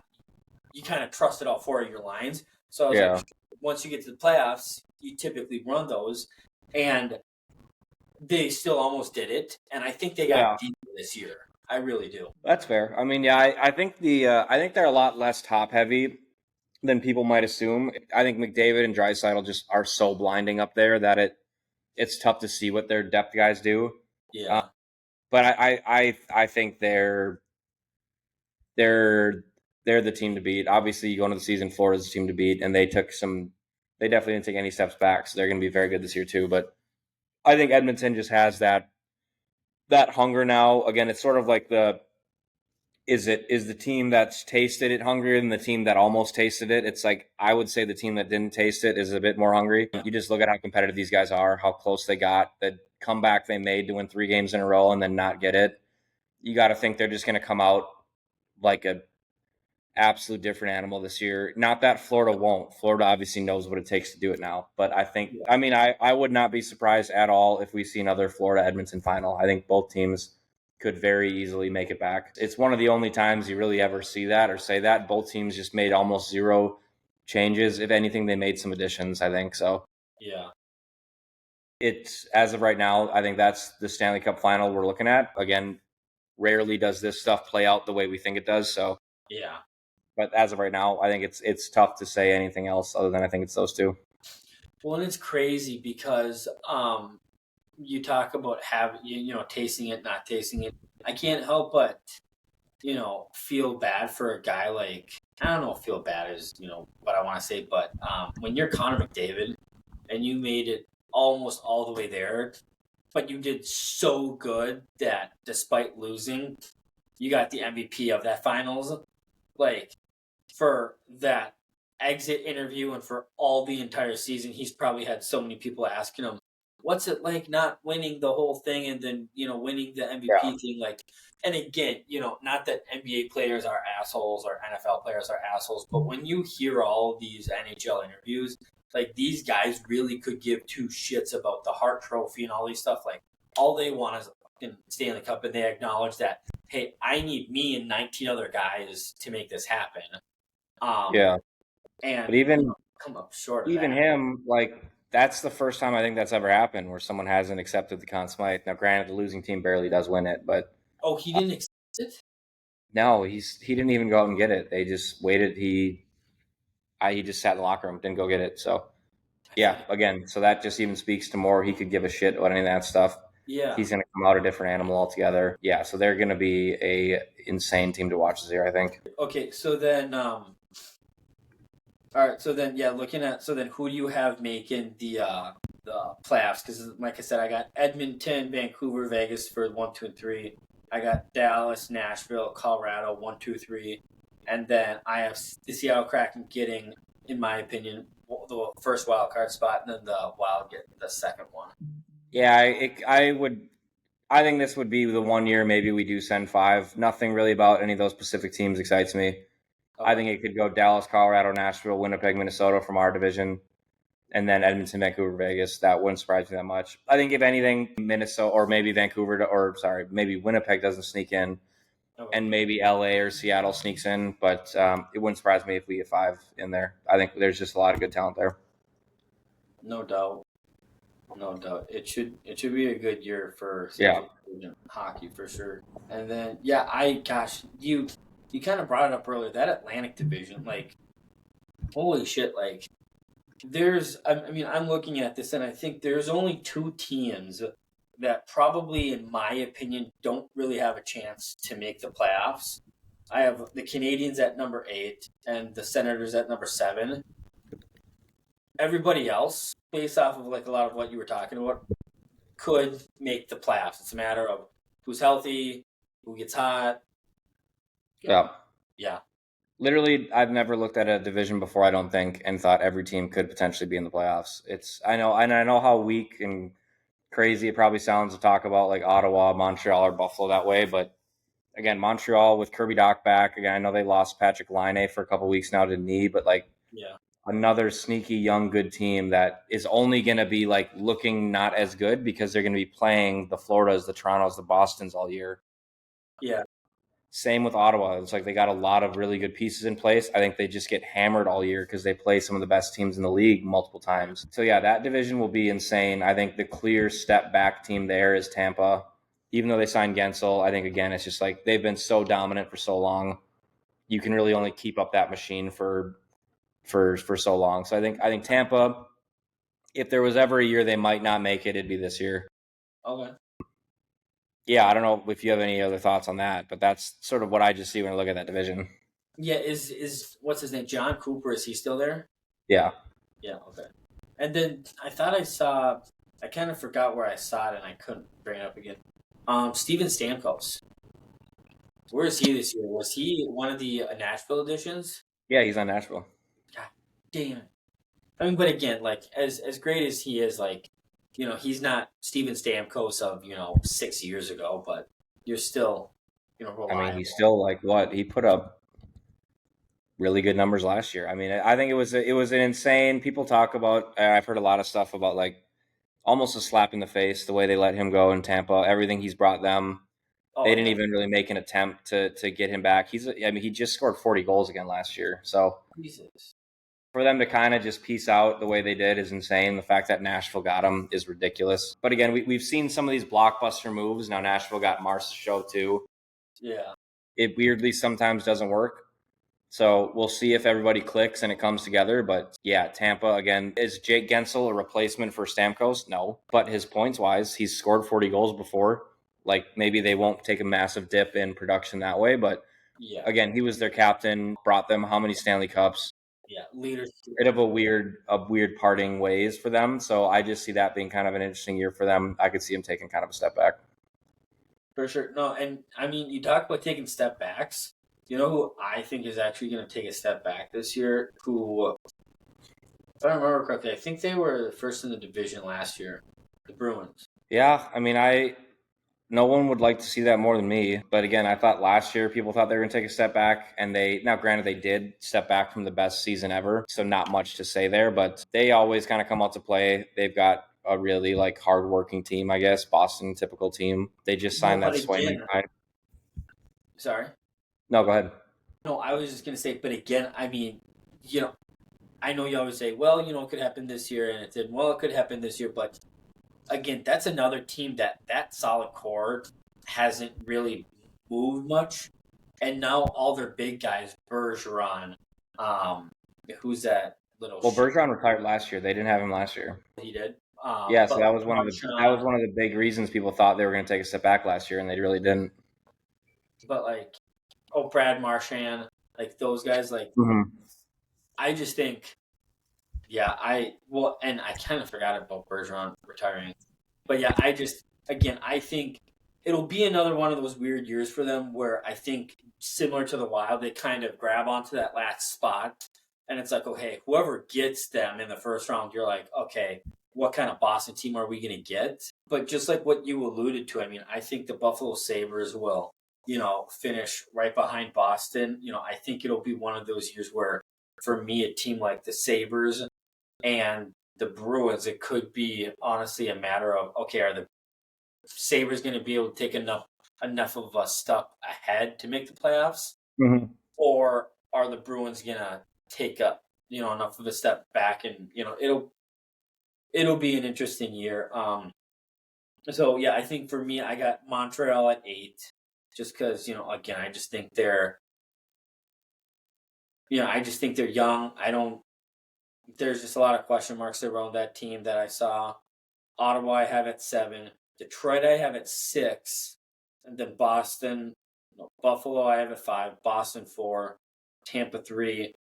you kind of trusted all 4 of your lines. So I was like, once you get to the playoffs, you typically run those, and they still almost did it. And I think they got deeper this year. I really do. That's fair. I mean, I think I think they're a lot less top heavy than people might assume. I think McDavid and Draisaitl just are so blinding up there that it's tough to see what their depth guys do. Yeah. But I think they're the team to beat. Obviously, you go into the season, Florida's the team to beat, and they definitely didn't take any steps back, so they're going to be very good this year too. But I think Edmonton just has that hunger now. Again, it's sort of like is the team that's tasted it hungrier than the team that almost tasted it? It's like I would say the team that didn't taste it is a bit more hungry. You just look at how competitive these guys are, how close they got, the comeback they made to win 3 games in a row and then not get it. You got to think they're just going to come out like a absolute different animal this year. Not that Florida won't. Florida obviously knows what it takes to do it now. But I would not be surprised at all if we see another Florida Edmonton final. I think both teams could very easily make it back. It's one of the only times you really ever see that or say that. Both teams just made almost 0 changes. If anything, they made some additions, I think. So yeah. it's as of right now, I think that's the Stanley Cup final we're looking at. Again, rarely does this stuff play out the way we think it does. So, Yeah. but as of right now, I think it's tough to say anything else other than I think it's those two. Well, and it's crazy because you talk about having tasting it, not tasting it. I can't help but feel bad for a guy like I don't know if feel bad is what I want to say, but when you're Connor McDavid and you made it almost all the way there, but you did so good that despite losing, you got the MVP of that finals. Like for that exit interview and for all the entire season, he's probably had so many people asking him, "What's it like not winning the whole thing and then winning the Yeah. MVP thing?" Like, and again, not that NBA players are assholes or NFL players are assholes, but when you hear all these NHL interviews, like these guys really could give two shits about the Hart Trophy and all these stuff. Like, all they want is a fucking Stanley Cup, and they acknowledge that, hey, I need me and 19 other guys to make this happen. Yeah. But And even come up short of even that. him, like that's the first time I think that's ever happened where someone hasn't accepted the Conn Smythe. Now, granted, the losing team barely does win it, but Oh, he didn't accept it? no, he didn't even go out and get it. They just waited. He just sat in the locker room, didn't go get it. So I yeah, thought, again, so that just even speaks to more. He could give a shit about any of that stuff. yeah. He's going to come out a different animal altogether. Yeah, so they're going to be a insane team to watch this year, I think. Okay, so then, all right, so then, yeah, so then who do you have making the playoffs? Because, like I said, I got Edmonton, Vancouver, Vegas for 1, 2, and 3. I got Dallas, Nashville, Colorado, 1, 2, 3. And then I have the Seattle Kraken getting, in my opinion, the first wild card spot, and then the Wild get the second one. Yeah, I think this would be the one year maybe we do send five. Nothing really about any of those Pacific teams excites me. I Okay. think it could go Dallas, Colorado, Nashville, Winnipeg, Minnesota from our division, and then Edmonton, Vancouver, Vegas. That wouldn't surprise me that much. I think if anything, Minnesota or maybe Vancouver, or sorry, maybe Winnipeg doesn't sneak in, Okay. and maybe LA or Seattle sneaks in. But it wouldn't surprise me if we get five in there. I think there's just a lot of good talent there. No doubt. No doubt. It should be a good year for Yeah. Central Division hockey for sure. And then yeah, you kind of brought it up earlier, that Atlantic division, like holy shit, like I mean I'm looking at this and I think there's only two teams that probably in my opinion don't really have a chance to make the playoffs. I have the Canadians at number 8 and the Senators at number 7. Everybody else, based off of like a lot of what you were talking about, could make the playoffs. It's a matter of who's healthy, who gets hot. Yeah. Yeah, Literally, I've never looked at a division before, I don't think, and thought every team could potentially be in the playoffs. I know how weak and crazy it probably sounds to talk about like Ottawa, Montreal, or Buffalo that way, but again, Montreal with Kirby Doc back. Again, I know they lost Patrick Laine for a couple weeks now to knee, but like yeah, another sneaky young good team that is only going to be like looking not as good because they're going to be playing the Floridas, the Torontos, the Bostons all year. yeah, Same with Ottawa. It's like they got a lot of really good pieces in place. I think they just get hammered all year because they play some of the best teams in the league multiple times. So yeah, that division will be insane. I think the clear step back team there is Tampa. Even though they signed Gensel, I think again it's just like they've been so dominant for so long. You can really only keep up that machine for so long. So I think Tampa, if there was ever a year they might not make it, it'd be this year. okay, Yeah, I don't know if you have any other thoughts on that, but that's sort of what I just see when I look at that division. yeah. Is what's his name? John Cooper? Is he still there? Yeah. Yeah, okay. And then I thought I saw. I kind of forgot where I saw it, and I couldn't bring it up again. Steven Stamkos. Where is he this year? Was he one of the Nashville editions? Yeah, he's on Nashville. God damn it. I mean, but again, like as great as he is, like he's not Steven Stamkos of 6 years ago, but you're still I mean, he's reliable. still like what he put up really good numbers last year. I mean, I think it was an insane. People talk about. I've heard a lot of stuff about like almost a slap in the face the way they let him go in Tampa. Everything he's brought them. They Oh didn't yeah, even really make an attempt to get him back. I mean, he just scored 40 goals again last year. So Jesus. For them to kind of just piece out the way they did is insane. The fact that Nashville got them is ridiculous. But again, we've seen some of these blockbuster moves. Now Nashville got Marchessault too. Yeah. It weirdly sometimes doesn't work. So we'll see if everybody clicks and it comes together. But yeah, Tampa, again, is Jake Gensel a replacement for Stamkos? No. But his points wise, he's scored 40 goals before. Like maybe they won't take a massive dip in production that way. But Yeah. again, he was their captain, brought them how many Stanley Cups? Yeah. Leadership. Bit of a weird parting ways for them. So I just see that being kind of an interesting year for them. I could see him taking kind of a step back. For sure. No, and I mean, you talk about taking step backs. You know who I think is actually going to take a step back this year? Who, if I remember correctly, I think they were first in the division last year. The Bruins. Yeah, I mean, no one would like to see that more than me. But again, I thought last year people thought they were going to take a step back, and now granted they did step back from the best season ever, so not much to say there. But they always kind of come out to play. They've got a really like hardworking team, I guess. Boston, typical team. They just No, signed but that Swayman again, guy. sorry. No, go ahead. No, I was just going to say, but again, I mean, I know you always say, well, it could happen this year, and it didn't. Well, it could happen this year, but again, that's another team that solid core hasn't really moved much, and now all their big guys, Bergeron, who's that little? Well, Bergeron retired last year. They didn't have him last year. He did. Yeah, so But that like was one of Marchand, the big reasons people thought they were going to take a step back last year, and they really didn't. but like, Brad Marchand, like those guys, like Mm-hmm. I just think, yeah, and I kind of forgot about Bergeron retiring, but yeah, I think it'll be another one of those weird years for them where I think similar to the Wild, they kind of grab onto that last spot, and it's like, okay, whoever gets them in the first round, you're like, okay, what kind of Boston team are we going to get? But just like what you alluded to, I mean, I think the Buffalo Sabres will, finish right behind Boston. I think it'll be one of those years where, for me, a team like the Sabres and the Bruins, it could be honestly a matter of, okay, are the Sabres going to be able to take enough of a step ahead to make the playoffs, Mm-hmm. or are the Bruins going to take up enough of a step back, and it'll be an interesting year. So yeah, I think for me, I got Montreal at 8, just because again, I just think they're young. I don't. There's just a lot of question marks around that team that I saw. Ottawa I have at 7. Detroit I have at 6. And then Buffalo I have at 5. Boston 4. Tampa 3.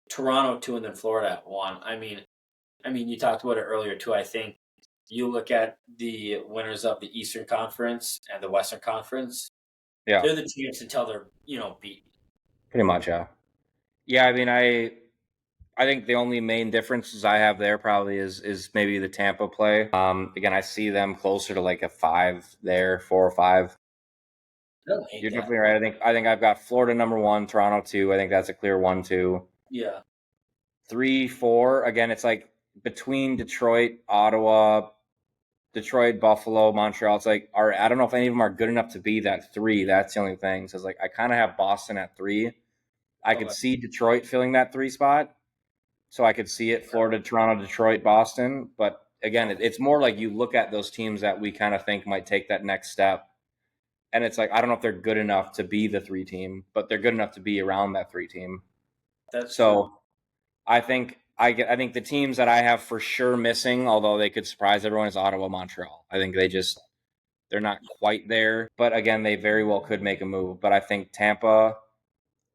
Toronto 2, and then Florida at 1. I mean, you talked about it earlier too. I think you look at the winners of the Eastern Conference and the Western Conference. Yeah, They're the teams until they're beat. pretty much. Yeah, yeah. I mean, I think the only main differences I have there probably is maybe the Tampa play. Again, I see them closer to like a 5 there, 4 or 5. I don't hate You're that. definitely right. I think I've got Florida number 1, Toronto 2. I think that's a clear 1-2. Yeah. 3, 4. Again, it's like between Detroit, Ottawa, Detroit, Buffalo, Montreal. It's like, I don't know if any of them are good enough to be that 3. That's the only thing. So it's like I kind of have Boston at 3. I could Okay. see Detroit filling that 3 spot. So I could see it Florida, Toronto, Detroit, Boston. But again, it's more like you look at those teams that we kind of think might take that next step. And it's like, I don't know if they're good enough to be the 3 team, but they're good enough to be around that 3 team. That's true. So I think the teams that I have for sure missing, although they could surprise everyone, is Ottawa, Montreal. I think they're not quite there. But again, they very well could make a move. But I think Tampa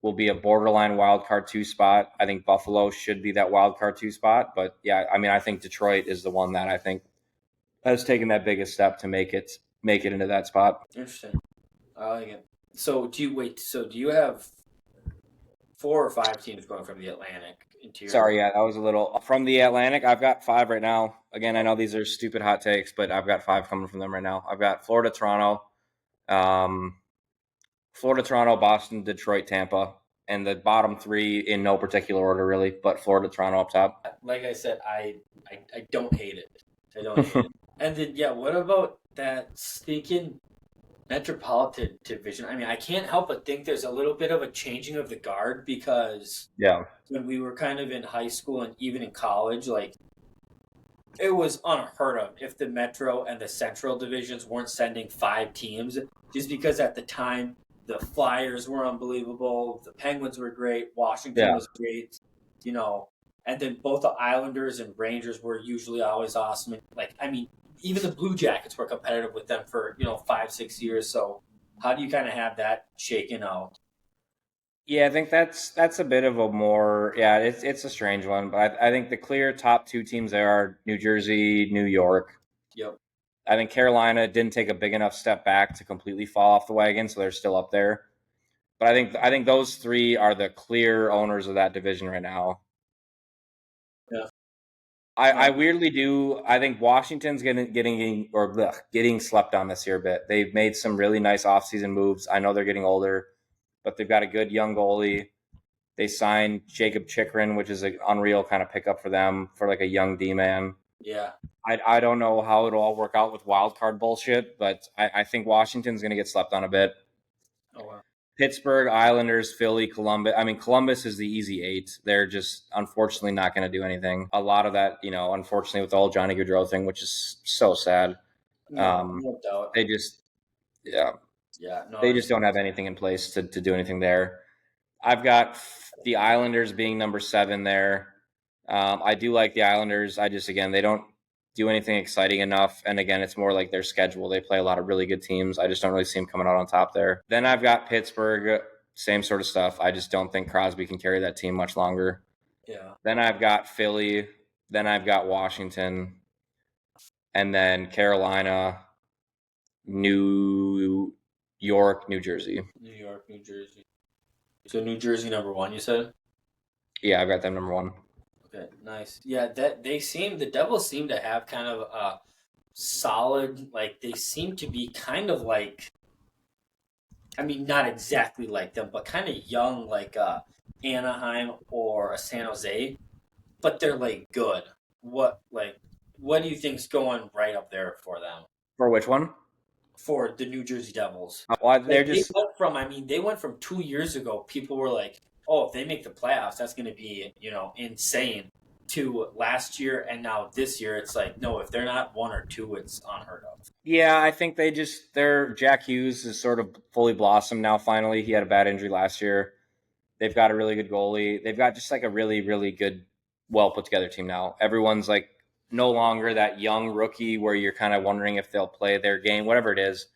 will be a borderline wild card 2 spot. I think Buffalo should be that wild card 2 spot. But yeah, I mean, I think Detroit is the one that I think has taken that biggest step to make it into that spot. Interesting. I like it. So do you have 4 or 5 teams going from the Atlantic into your? Sorry, yeah, that was a little from the Atlantic. I've got 5 right now. Again, I know these are stupid hot takes, but I've got 5 coming from them right now. I've got Florida, Toronto, um, Boston, Detroit, Tampa, and the bottom 3 in no particular order, really, but Florida, Toronto up top. Like I said, I don't hate it. I don't hate it. And then yeah, what about that stinking Metropolitan Division. I mean, I can't help but think there's a little bit of a changing of the guard because Yeah. when we were kind of in high school and even in college, like it was unheard of if the Metro and the Central divisions weren't sending 5 teams, just because at the time the Flyers were unbelievable, the Penguins were great, Washington Yeah. was great, you know, and then both the Islanders and Rangers were usually always awesome. Like, I mean, even the Blue Jackets were competitive with them for 5-6 years. So, how do you kind of have that shaken out? Yeah, I think that's a bit of a more yeah, it's a strange one, but I think the clear top two teams there are New Jersey, New York. Yep. I think Carolina didn't take a big enough step back to completely fall off the wagon, so they're still up there. But I think those three are the clear owners of that division right now. Yeah. I No. weirdly do. I think Washington's getting slept on this year a bit. They've made some really nice offseason moves. I know they're getting older, but they've got a good young goalie. They signed Jacob Chikrin, which is an unreal kind of pickup for them for like a young D man. Yeah. I don't know how it'll all work out with wild card bullshit, but I think Washington's going to get slept on a bit. Oh wow. Pittsburgh, Islanders, Philly, Columbus. I mean, Columbus is the easy eight. They're just unfortunately not going to do anything. A lot of that, unfortunately, with the whole Johnny Gaudreau thing, which is so sad. No, Um, no doubt. they just, yeah, Yeah. No, they it's just don't have anything in place to do anything there. I've got the Islanders being number 7 there. I do like the Islanders. I just, again, they don't do anything exciting enough. And again, it's more like their schedule. They play a lot of really good teams. I just don't really see them coming out on top there. Then I've got Pittsburgh, same sort of stuff. I just don't think Crosby can carry that team much longer. yeah. Then I've got Philly. Then I've got Washington. And then Carolina, New York, New Jersey. New York, New Jersey. So New Jersey number one, you said? Yeah, I've got them number 1. Okay, nice. Yeah, that the Devils seem to have kind of a solid, like they seem to be kind of like, I mean, not exactly like them, but kind of young, like Anaheim or a San Jose, but they're like good. What do you think's going right up there for them? For which one? For the New Jersey Devils. Well, Like they're they just went from, I mean, they went from 2 years ago. People were like, "Oh, if they make the playoffs, that's going to be insane." To last year and now this year, it's like, no, if they're not one or two, it's unheard of. Yeah, I think their Jack Hughes is sort of fully blossomed now. Finally, he had a bad injury last year. They've got a really good goalie. They've got just like a really really good, well put together team now. Everyone's like no longer that young rookie where you're kind of wondering if they'll play their game, whatever it is.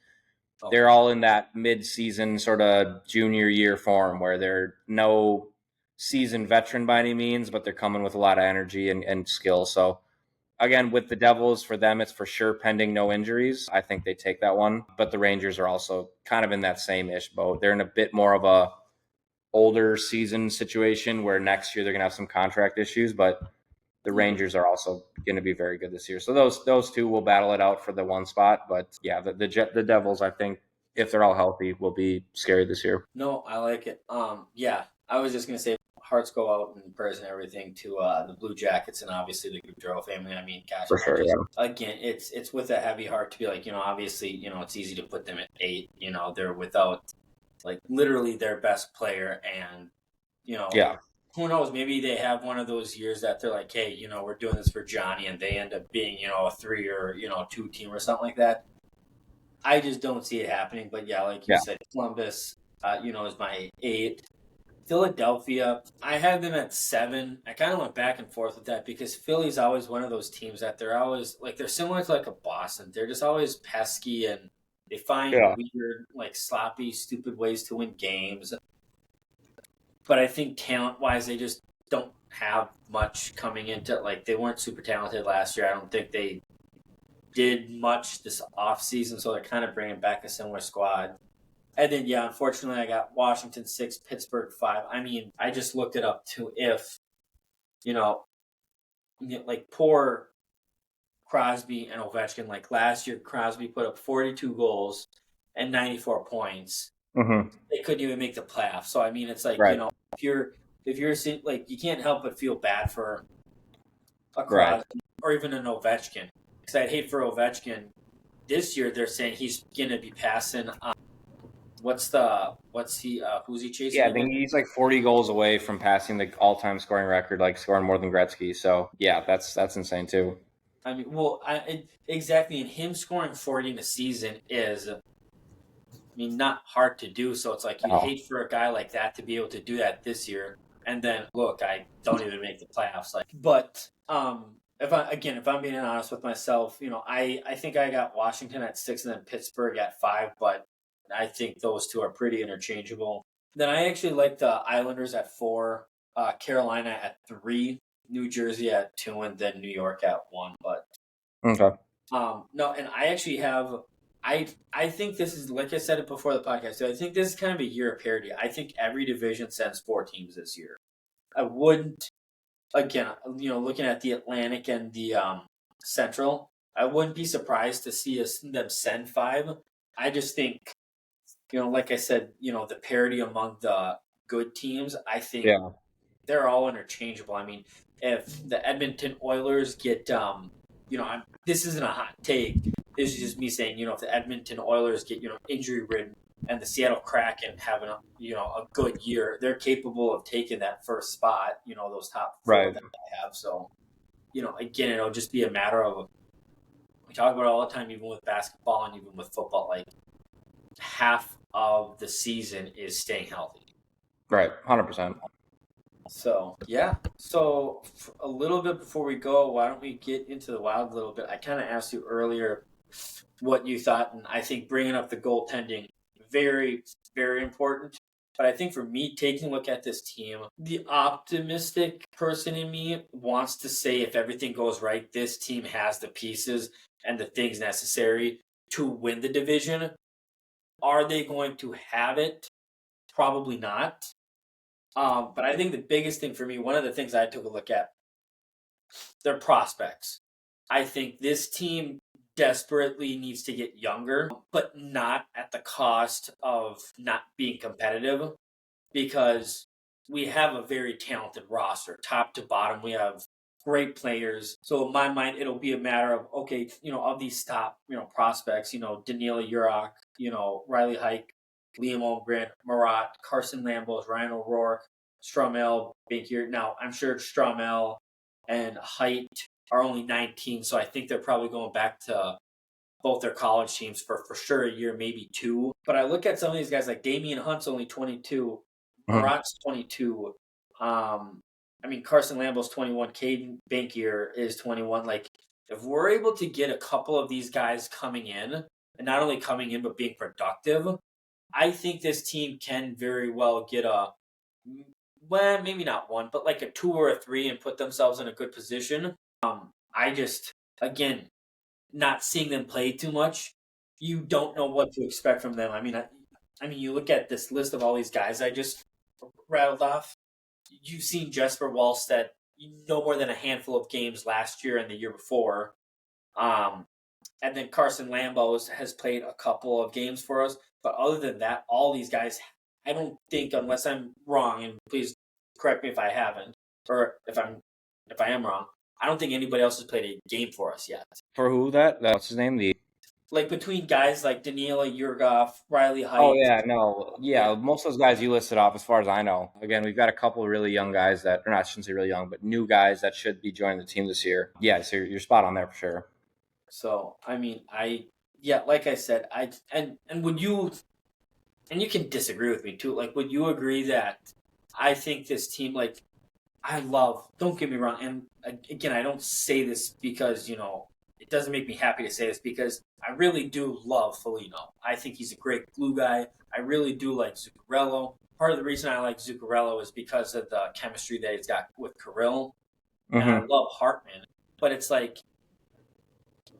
Oh, They're for sure. all in that mid-season sort of junior year form where they're no seasoned veteran by any means, but they're coming with a lot of energy and skill. So again, with the Devils, for them, it's for sure pending no injuries. I think they take that one. But the Rangers are also kind of in that same ish boat. They're in a bit more of a older season situation where next year they're going to have some contract issues. But the Mhm. Rangers are also going to be very good this year. So those two will battle it out for the one spot. But yeah, the Devils, I think, if they're all healthy, will be scary this year No, I like it. Yeah, I was just gonna say hearts go out and prayers and everything to the Blue Jackets and obviously the Goudreau family. I mean, gosh, for I sure. just Yeah, again, it's with a heavy heart to be like, obviously, it's easy to put them at 8. They're without like literally their best player, and you know, yeah, who knows? Maybe they have one of those years that they're like, hey, we're doing this for Johnny, and they end up being a 3 or 2 team or something like that. I just don't see it happening. But yeah, like you yeah. said, Columbus, is my 8. Philadelphia, I had them at 7. I kind of went back and forth with that because Philly's always one of those teams that they're always like they're similar to like a Boston. They're just always pesky and they find Yeah. weird, like sloppy, stupid ways to win games. But I think talent wise, they just don't have much coming into like they weren't super talented last year. I don't think they did much this off season, so they're kind of bringing back a similar squad. And then, yeah, unfortunately, I got Washington 6, Pittsburgh 5. I mean, I just looked it up too. If, you know, like poor Crosby and Ovechkin, like last year, Crosby put up 42 goals and 94 points. Hmm. They couldn't even make the playoffs. So, I mean, it's like, Right. if you're like, you can't help but feel bad for a Right. Crosby or even an Ovechkin. Because I'd hate for Ovechkin. this year they're saying he's going to be passing. Who's he chasing Yeah, I again? think he's like 40 goals away from passing the all-time scoring record, like scoring more than Gretzky. So yeah, that's insane too. I mean, well, exactly. And him scoring 40 in a season is, I mean, not hard to do. So it's like you'd Oh, hate for a guy like that to be able to do that this year. And then look, I don't even make the playoffs. Like, but if I'm being honest with myself, I think I got Washington at 6 and then Pittsburgh at 5, but I think those two are pretty interchangeable. Then I actually like the Islanders at 4, Carolina at 3, New Jersey at 2, and then New York at 1. But okay. no, and I actually have. I think this is, like I said it before the podcast. I think this is kind of a year of parity. I think every division sends 4 teams this year. I wouldn't, again, looking at the Atlantic and the Central, I wouldn't be surprised to see them send 5. I just think, like I said, the parity among the good teams. I think Yeah, they're all interchangeable. I mean, if the Edmonton Oilers get, this isn't a hot take. This is just me saying, if the Edmonton Oilers get, injury ridden and the Seattle Kraken having a good year, they're capable of taking that first spot. Those top 4 right, that I have. So, again, it'll just be a matter of, we talk about it all the time, even with basketball and even with football. Like half of the season is staying healthy. right, 100%. So yeah. So a little bit before we go, why don't we get into the Wild a little bit? I kind of asked you earlier what you thought, and I think bringing up the goaltending very, very important. But I think for me, taking a look at this team, the optimistic person in me wants to say if everything goes right, this team has the pieces and the things necessary to win the division. Are they going to have it? Probably not. But I think the biggest thing for me, one of the things I took a look at, their prospects. I think this team desperately needs to get younger, but not at the cost of not being competitive because we have a very talented roster, top to bottom. We have great players. So in my mind, it'll be a matter of, okay, of these top, prospects, Danila Urok, Riley Hike, Liam Olmgren, Marat, Carson Lambos, Ryan O'Rourke, Stromel, Bankier. Now, I'm sure Stromel and Height are only 19, so I think they're probably going back to both their college teams for sure a year, maybe 2. But I look at some of these guys like Damian Hunt's only 22, Mhm. Marat's 22. Carson Lambo's 21, Caden Bankier is 21. Like, if we're able to get a couple of these guys coming in, and not only coming in, but being productive, I think this team can very well get well, maybe not 1, but like a 2 or a 3 and put themselves in a good position. I just, again, not seeing them play too much, you don't know what to expect from them. I mean, you look at this list of all these guys I just rattled off. You've seen Jesper Wallstedt no more than a handful of games last year and the year before. Um, and then Carson Lambos has played a couple of games for us. But other than that, all these guys, I don't think, unless I'm wrong, and please correct me if I haven't, or if I am wrong, I don't think anybody else has played a game for us yet. For who that? What's his name? The Like between guys like Danila Yurgov, Riley Oh Height, yeah, no, yeah. yeah. Most of those guys you listed off, as far as I know. Again, we've got a couple of really young guys that, or not, I shouldn't say really young, but new guys that should be joining the team this year. Yeah, so you're spot on there for sure. So yeah, like I said, and would you, and you can disagree with me too. Like, would you agree that I think this team, like, I love. Don't get me wrong, and again, I don't say this because it doesn't make me happy to say this because I really do love Foligno. I think he's a great glue guy. I really do like Zuccarello. Part of the reason I like Zuccarello is because of the chemistry that he's got with Kirill, and I Hmm. love Hartman. But it's like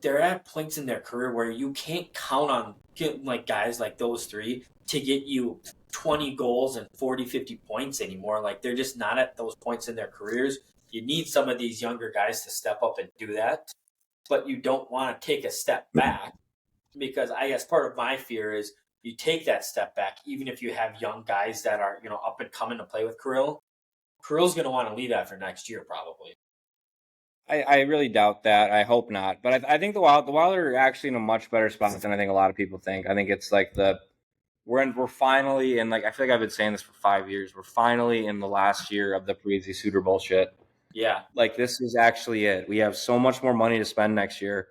they're at points in their career where you can't count on getting like guys like those 3 to get you 20 goals and 40, 50 points anymore. Like they're just not at those points in their careers. You need some of these younger guys to step up and do that, but you don't want to take a step back because I guess part of my fear is you take that step back, even if you have young guys that are, up and coming to play with Kirill. Kirill's going to want to leave after next year, probably. I really doubt that. I hope not. But I think the Wild are actually in a much better spot than I think a lot of people think. I think it's like we're finally in, like, I feel like I've been saying this for 5 years. We're finally in the last year of the Parisi Suter bullshit. Yeah, Like, this is actually it. We have so much more money to spend next year,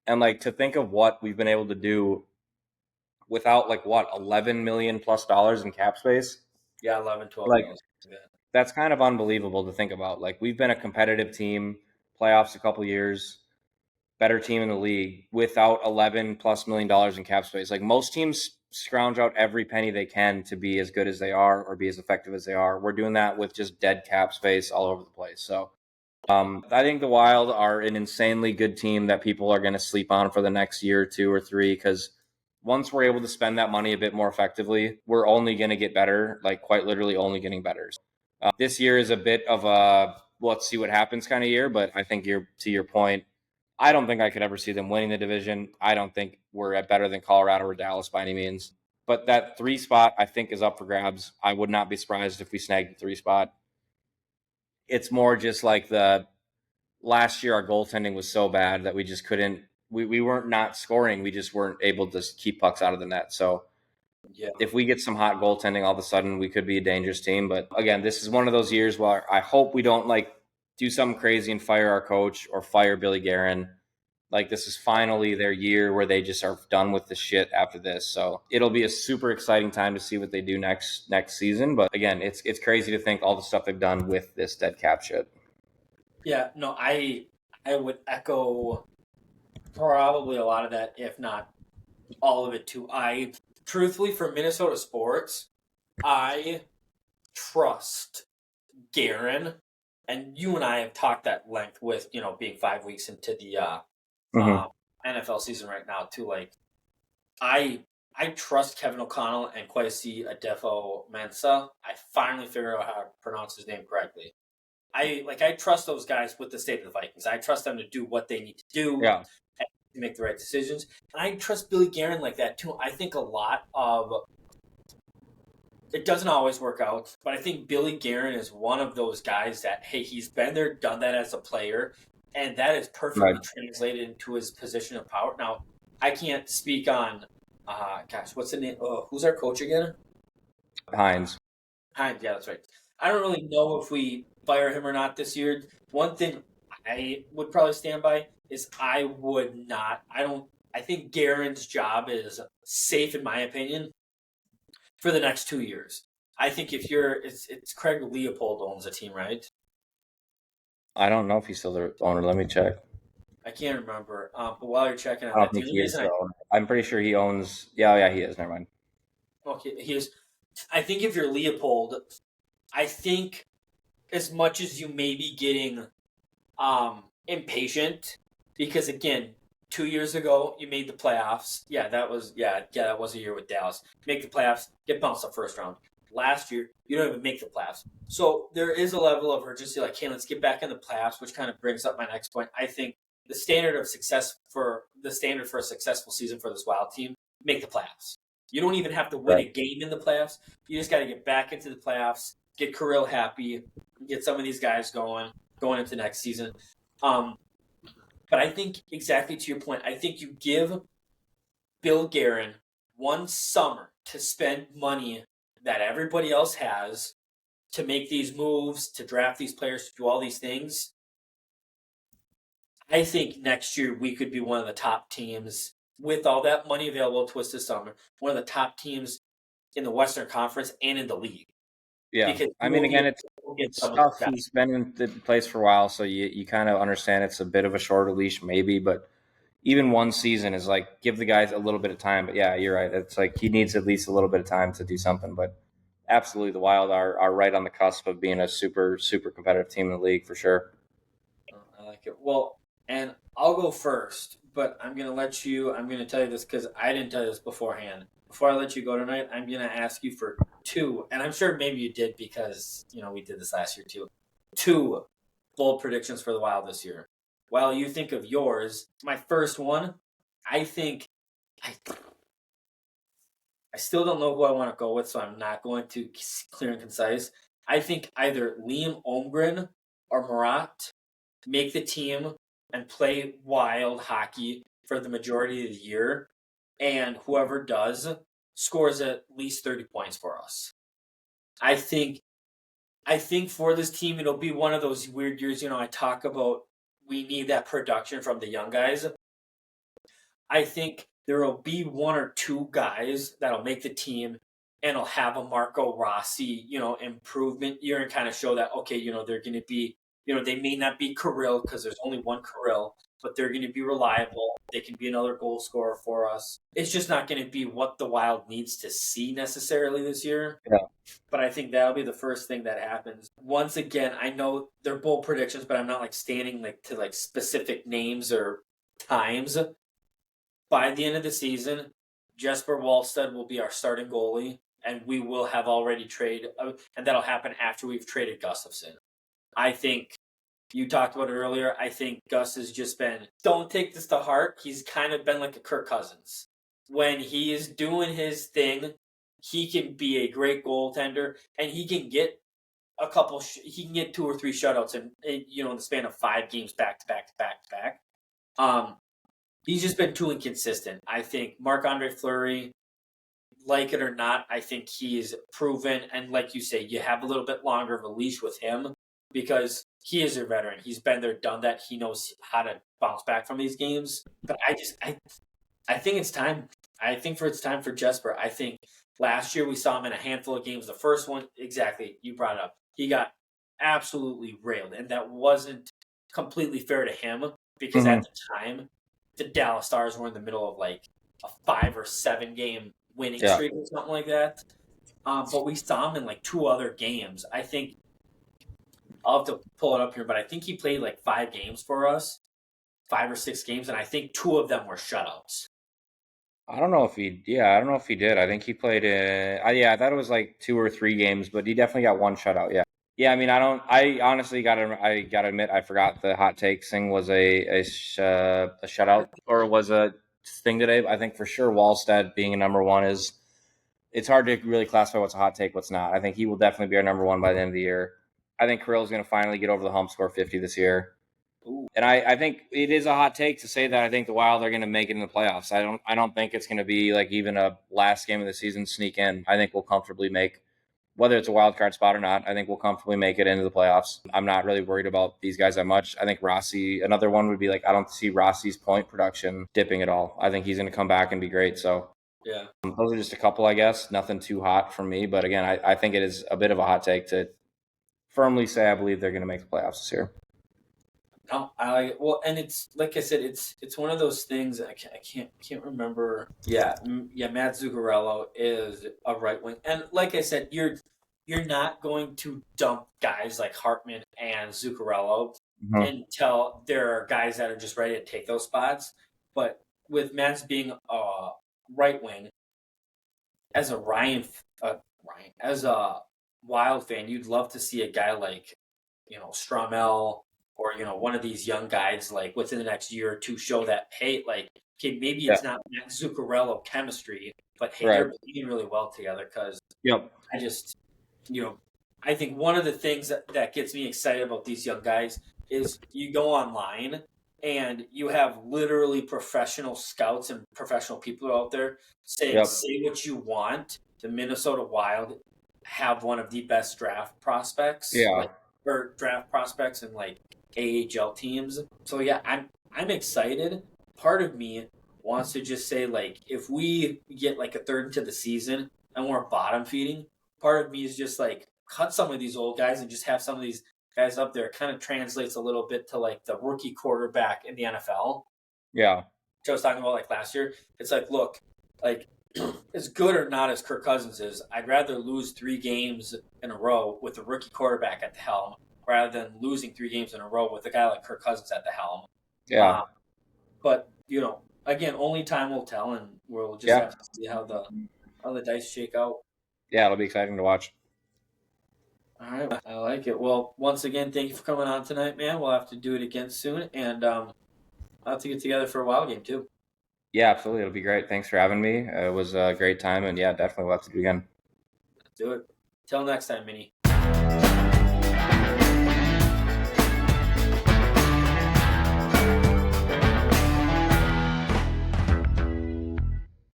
and like, to think of what we've been able to do without, like, what, 11 million plus dollars in cap space. yeah, 11, 12 Like, mils. Yeah. that's kind of unbelievable to think about. Like, we've been a competitive team, playoffs a couple years, better team in the league without 11 plus $1 million in cap space. Like, most teams scrounge out every penny they can to be as good as they are or be as effective as they are. We're doing that with just dead cap space all over the place. So I think the Wild are an insanely good team that people are going to sleep on for the next year, 2 or 3, because once we're able to spend that money a bit more effectively, we're only going to get better, like, quite literally only getting better. This year is a bit of a let's see what happens kind of year, but I think to your point, I don't think I could ever see them winning the division. I don't think we're at better than Colorado or Dallas by any means. But that 3 spot, I think, is up for grabs. I would not be surprised if we snagged the 3 spot. It's more just like the last year, our goaltending was so bad that we just couldn't. We weren't not scoring. We just weren't able to keep pucks out of the net. So Yeah. if we get some hot goaltending, all of a sudden we could be a dangerous team. But again, this is one of those years where I hope we don't, like, do something crazy and fire our coach or fire Billy Guerin. Like, this is finally their year where they just are done with the shit after this. So it'll be a super exciting time to see what they do next season. But again, it's crazy to think all the stuff they've done with this dead cap shit. Yeah, no, I would echo probably a lot of that, if not all of it too. I truthfully, for Minnesota sports, I trust Garen, and you and I have talked at length with being 5 weeks into the Mm-hmm. NFL season right now too. Like I I trust Kevin O'Connell and Kwesi Adefo Mensah. I finally figured out how to pronounce his name correctly. I trust those guys with the state of the Vikings. I trust them to do what they need to do Yeah. and to make the right decisions. And I trust Billy Guerin like that too. I think a lot of it doesn't always work out, but I think Billy Guerin is one of those guys that, hey, he's been there, done that as a player, and that is Right. perfectly translated into his position of power. Now, I can't speak on, what's the name? Who's our coach again? Hines. Hines, yeah, that's right. I don't really know if we fire him or not this year. One thing I would probably stand by is I would not. I think Guerin's job is safe, in my opinion, for the next 2 years. I think if you're, it's Craig Leopold owns the team, right? I don't know if he's still the owner. Let me check. I can't remember. But while you're checking on I don't that, the think only he is reason though. I'm pretty sure he owns. Yeah, yeah, he is. Never mind. okay, he is. I think if you're Leopold, I think as much as you may be getting impatient, because again, 2 years ago you made the playoffs. That was a year with Dallas. Make the playoffs, get bounced up first round. Last year, you don't even make the playoffs. So there is a level of urgency, like, hey, let's get back in the playoffs, which kind of brings up my next point. I think the standard for a successful season for this Wild team, make the playoffs. You don't even have to win Right. a game in the playoffs. You just got to get back into the playoffs, get Kirill happy, get some of these guys going into next season. But I think, exactly to your point, I think you give Bill Guerin one summer to spend money that everybody else has to make these moves, to draft these players, to do all these things. I think next year we could be one of the top teams with all that money available to us this summer, one of the top teams in the Western Conference and in the league. Yeah, Because I we mean, will be again, able it's to get it's some of tough. those He's been in the place for a while, so you kind of understand it's a bit of a shorter leash, maybe. But even one season is like, give the guys a little bit of time. But yeah, you're right. It's like he needs at least a little bit of time to do something. But absolutely, the Wild are right on the cusp of being a super competitive team in the league for sure. I like it. Well, and I'll go first, but I'm gonna tell you this because I didn't tell you this beforehand. Before I let you go tonight, I'm gonna ask you for two, and I'm sure maybe you did because we did this last year too. Two bold predictions for the Wild this year. While you think of yours, my first one, I think I, I still don't know who I want to go with, so I'm not going to clear and concise. I think either Liam Olmgren or Marat make the team and play Wild hockey for the majority of the year, and whoever does scores at least 30 points for us. I think for this team it'll be one of those weird years, I talk about we need that production from the young guys. I think there will be one or two guys that'll make the team and will have a Marco Rossi, improvement year and kind of show that, okay, they're going to be, they may not be Kirill because there's only one Kirill, but they're going to be reliable. They can be another goal scorer for us. It's just not going to be what the Wild needs to see necessarily this year. Yeah. But I think that'll be the first thing that happens. Once again, I know they're bold predictions, but I'm not standing to specific names or times. By the end of the season, Jesper Wallstedt will be our starting goalie, and we will have already traded, and that'll happen after we've traded Gustafsson. I think you talked about it earlier. I think Gus has just been, don't take this to heart. He's kind of been like a Kirk Cousins. When he is doing his thing, he can be a great goaltender, and he can get he can get 2 or 3 shutouts in the span of 5 games back to back to back to back. He's just been too inconsistent. I think Marc-Andre Fleury, like it or not, I think he's proven. And like you say, you have a little bit longer of a leash with him because he is a veteran. He's been there, done that. He knows how to bounce back from these games. But I think it's time. I think it's time for Jesper. I think last year we saw him in a handful of games. The first one, exactly, you brought it up. He got absolutely railed, and that wasn't completely fair to him because at the time, the Dallas Stars were in the middle of a 5 or 7 game winning streak or something like that. But we saw him in 2 other games. I think I'll have to pull it up here, but I think he played 5 games for us, 5 or 6 games, and I think 2 of them were shutouts. I don't know if he did. I think he played I thought it was 2 or 3 games, but he definitely got 1 shutout. Yeah. Yeah, I mean, I honestly gotta admit, I forgot the hot takes thing was a shutout or was a thing today. I think for sure Wallstedt being a number 1 it's hard to really classify what's a hot take, what's not. I think he will definitely be our number 1 by the end of the year. I think Kirill's going to finally get over the hump, score 50 this year. Ooh. And I think it is a hot take to say that I think the Wild are going to make it in the playoffs. I don't think it's going to be even a last game of the season sneak in. I think we'll comfortably make, whether it's a wild card spot or not, I think we'll comfortably make it into the playoffs. I'm not really worried about these guys that much. I think Rossi, another one would be I don't see Rossi's point production dipping at all. I think he's going to come back and be great. So yeah, those are just a couple, I guess. Nothing too hot for me. But again, I think it is a bit of a hot take to firmly say I believe they're going to make the playoffs this year. No, and it's like I said, it's one of those things. I can't remember. Yeah, Matt Zuccarello is a right wing, and like I said, you're not going to dump guys like Hartman and Zuccarello until there are guys that are just ready to take those spots. But with Matt's being a right wing, as a as a Wild fan, you'd love to see a guy like Stramel or one of these young guys within the next year or 2 show that hey, okay, maybe it's not Matt Zuccarello chemistry, but hey, they're playing really well together. Because I just I think one of the things that gets me excited about these young guys is you go online and you have literally professional scouts and professional people out there saying, say what you want. The Minnesota Wild have one of the best draft prospects, or draft prospects in AHL teams. So yeah, I'm excited. Part of me wants to just say if we get a third into the season and we're bottom feeding, part of me is just cut some of these old guys and just have some of these guys up there. It kind of translates a little bit to the rookie quarterback in the NFL. Yeah. Which I was talking about last year. It's look, as good or not as Kirk Cousins is, I'd rather lose 3 games in a row with a rookie quarterback at the helm rather than losing 3 games in a row with a guy like Kirk Cousins at the helm. Yeah. But again, only time will tell, and we'll just have to see how the dice shake out. Yeah, it'll be exciting to watch. All right, I like it. Well, once again, thank you for coming on tonight, man. We'll have to do it again soon, and I'll have to get together for a Wild game too. Yeah, absolutely. It'll be great. Thanks for having me. It was a great time, and yeah, definitely we'll have to do it again. Let's do it. Till next time, Minnie.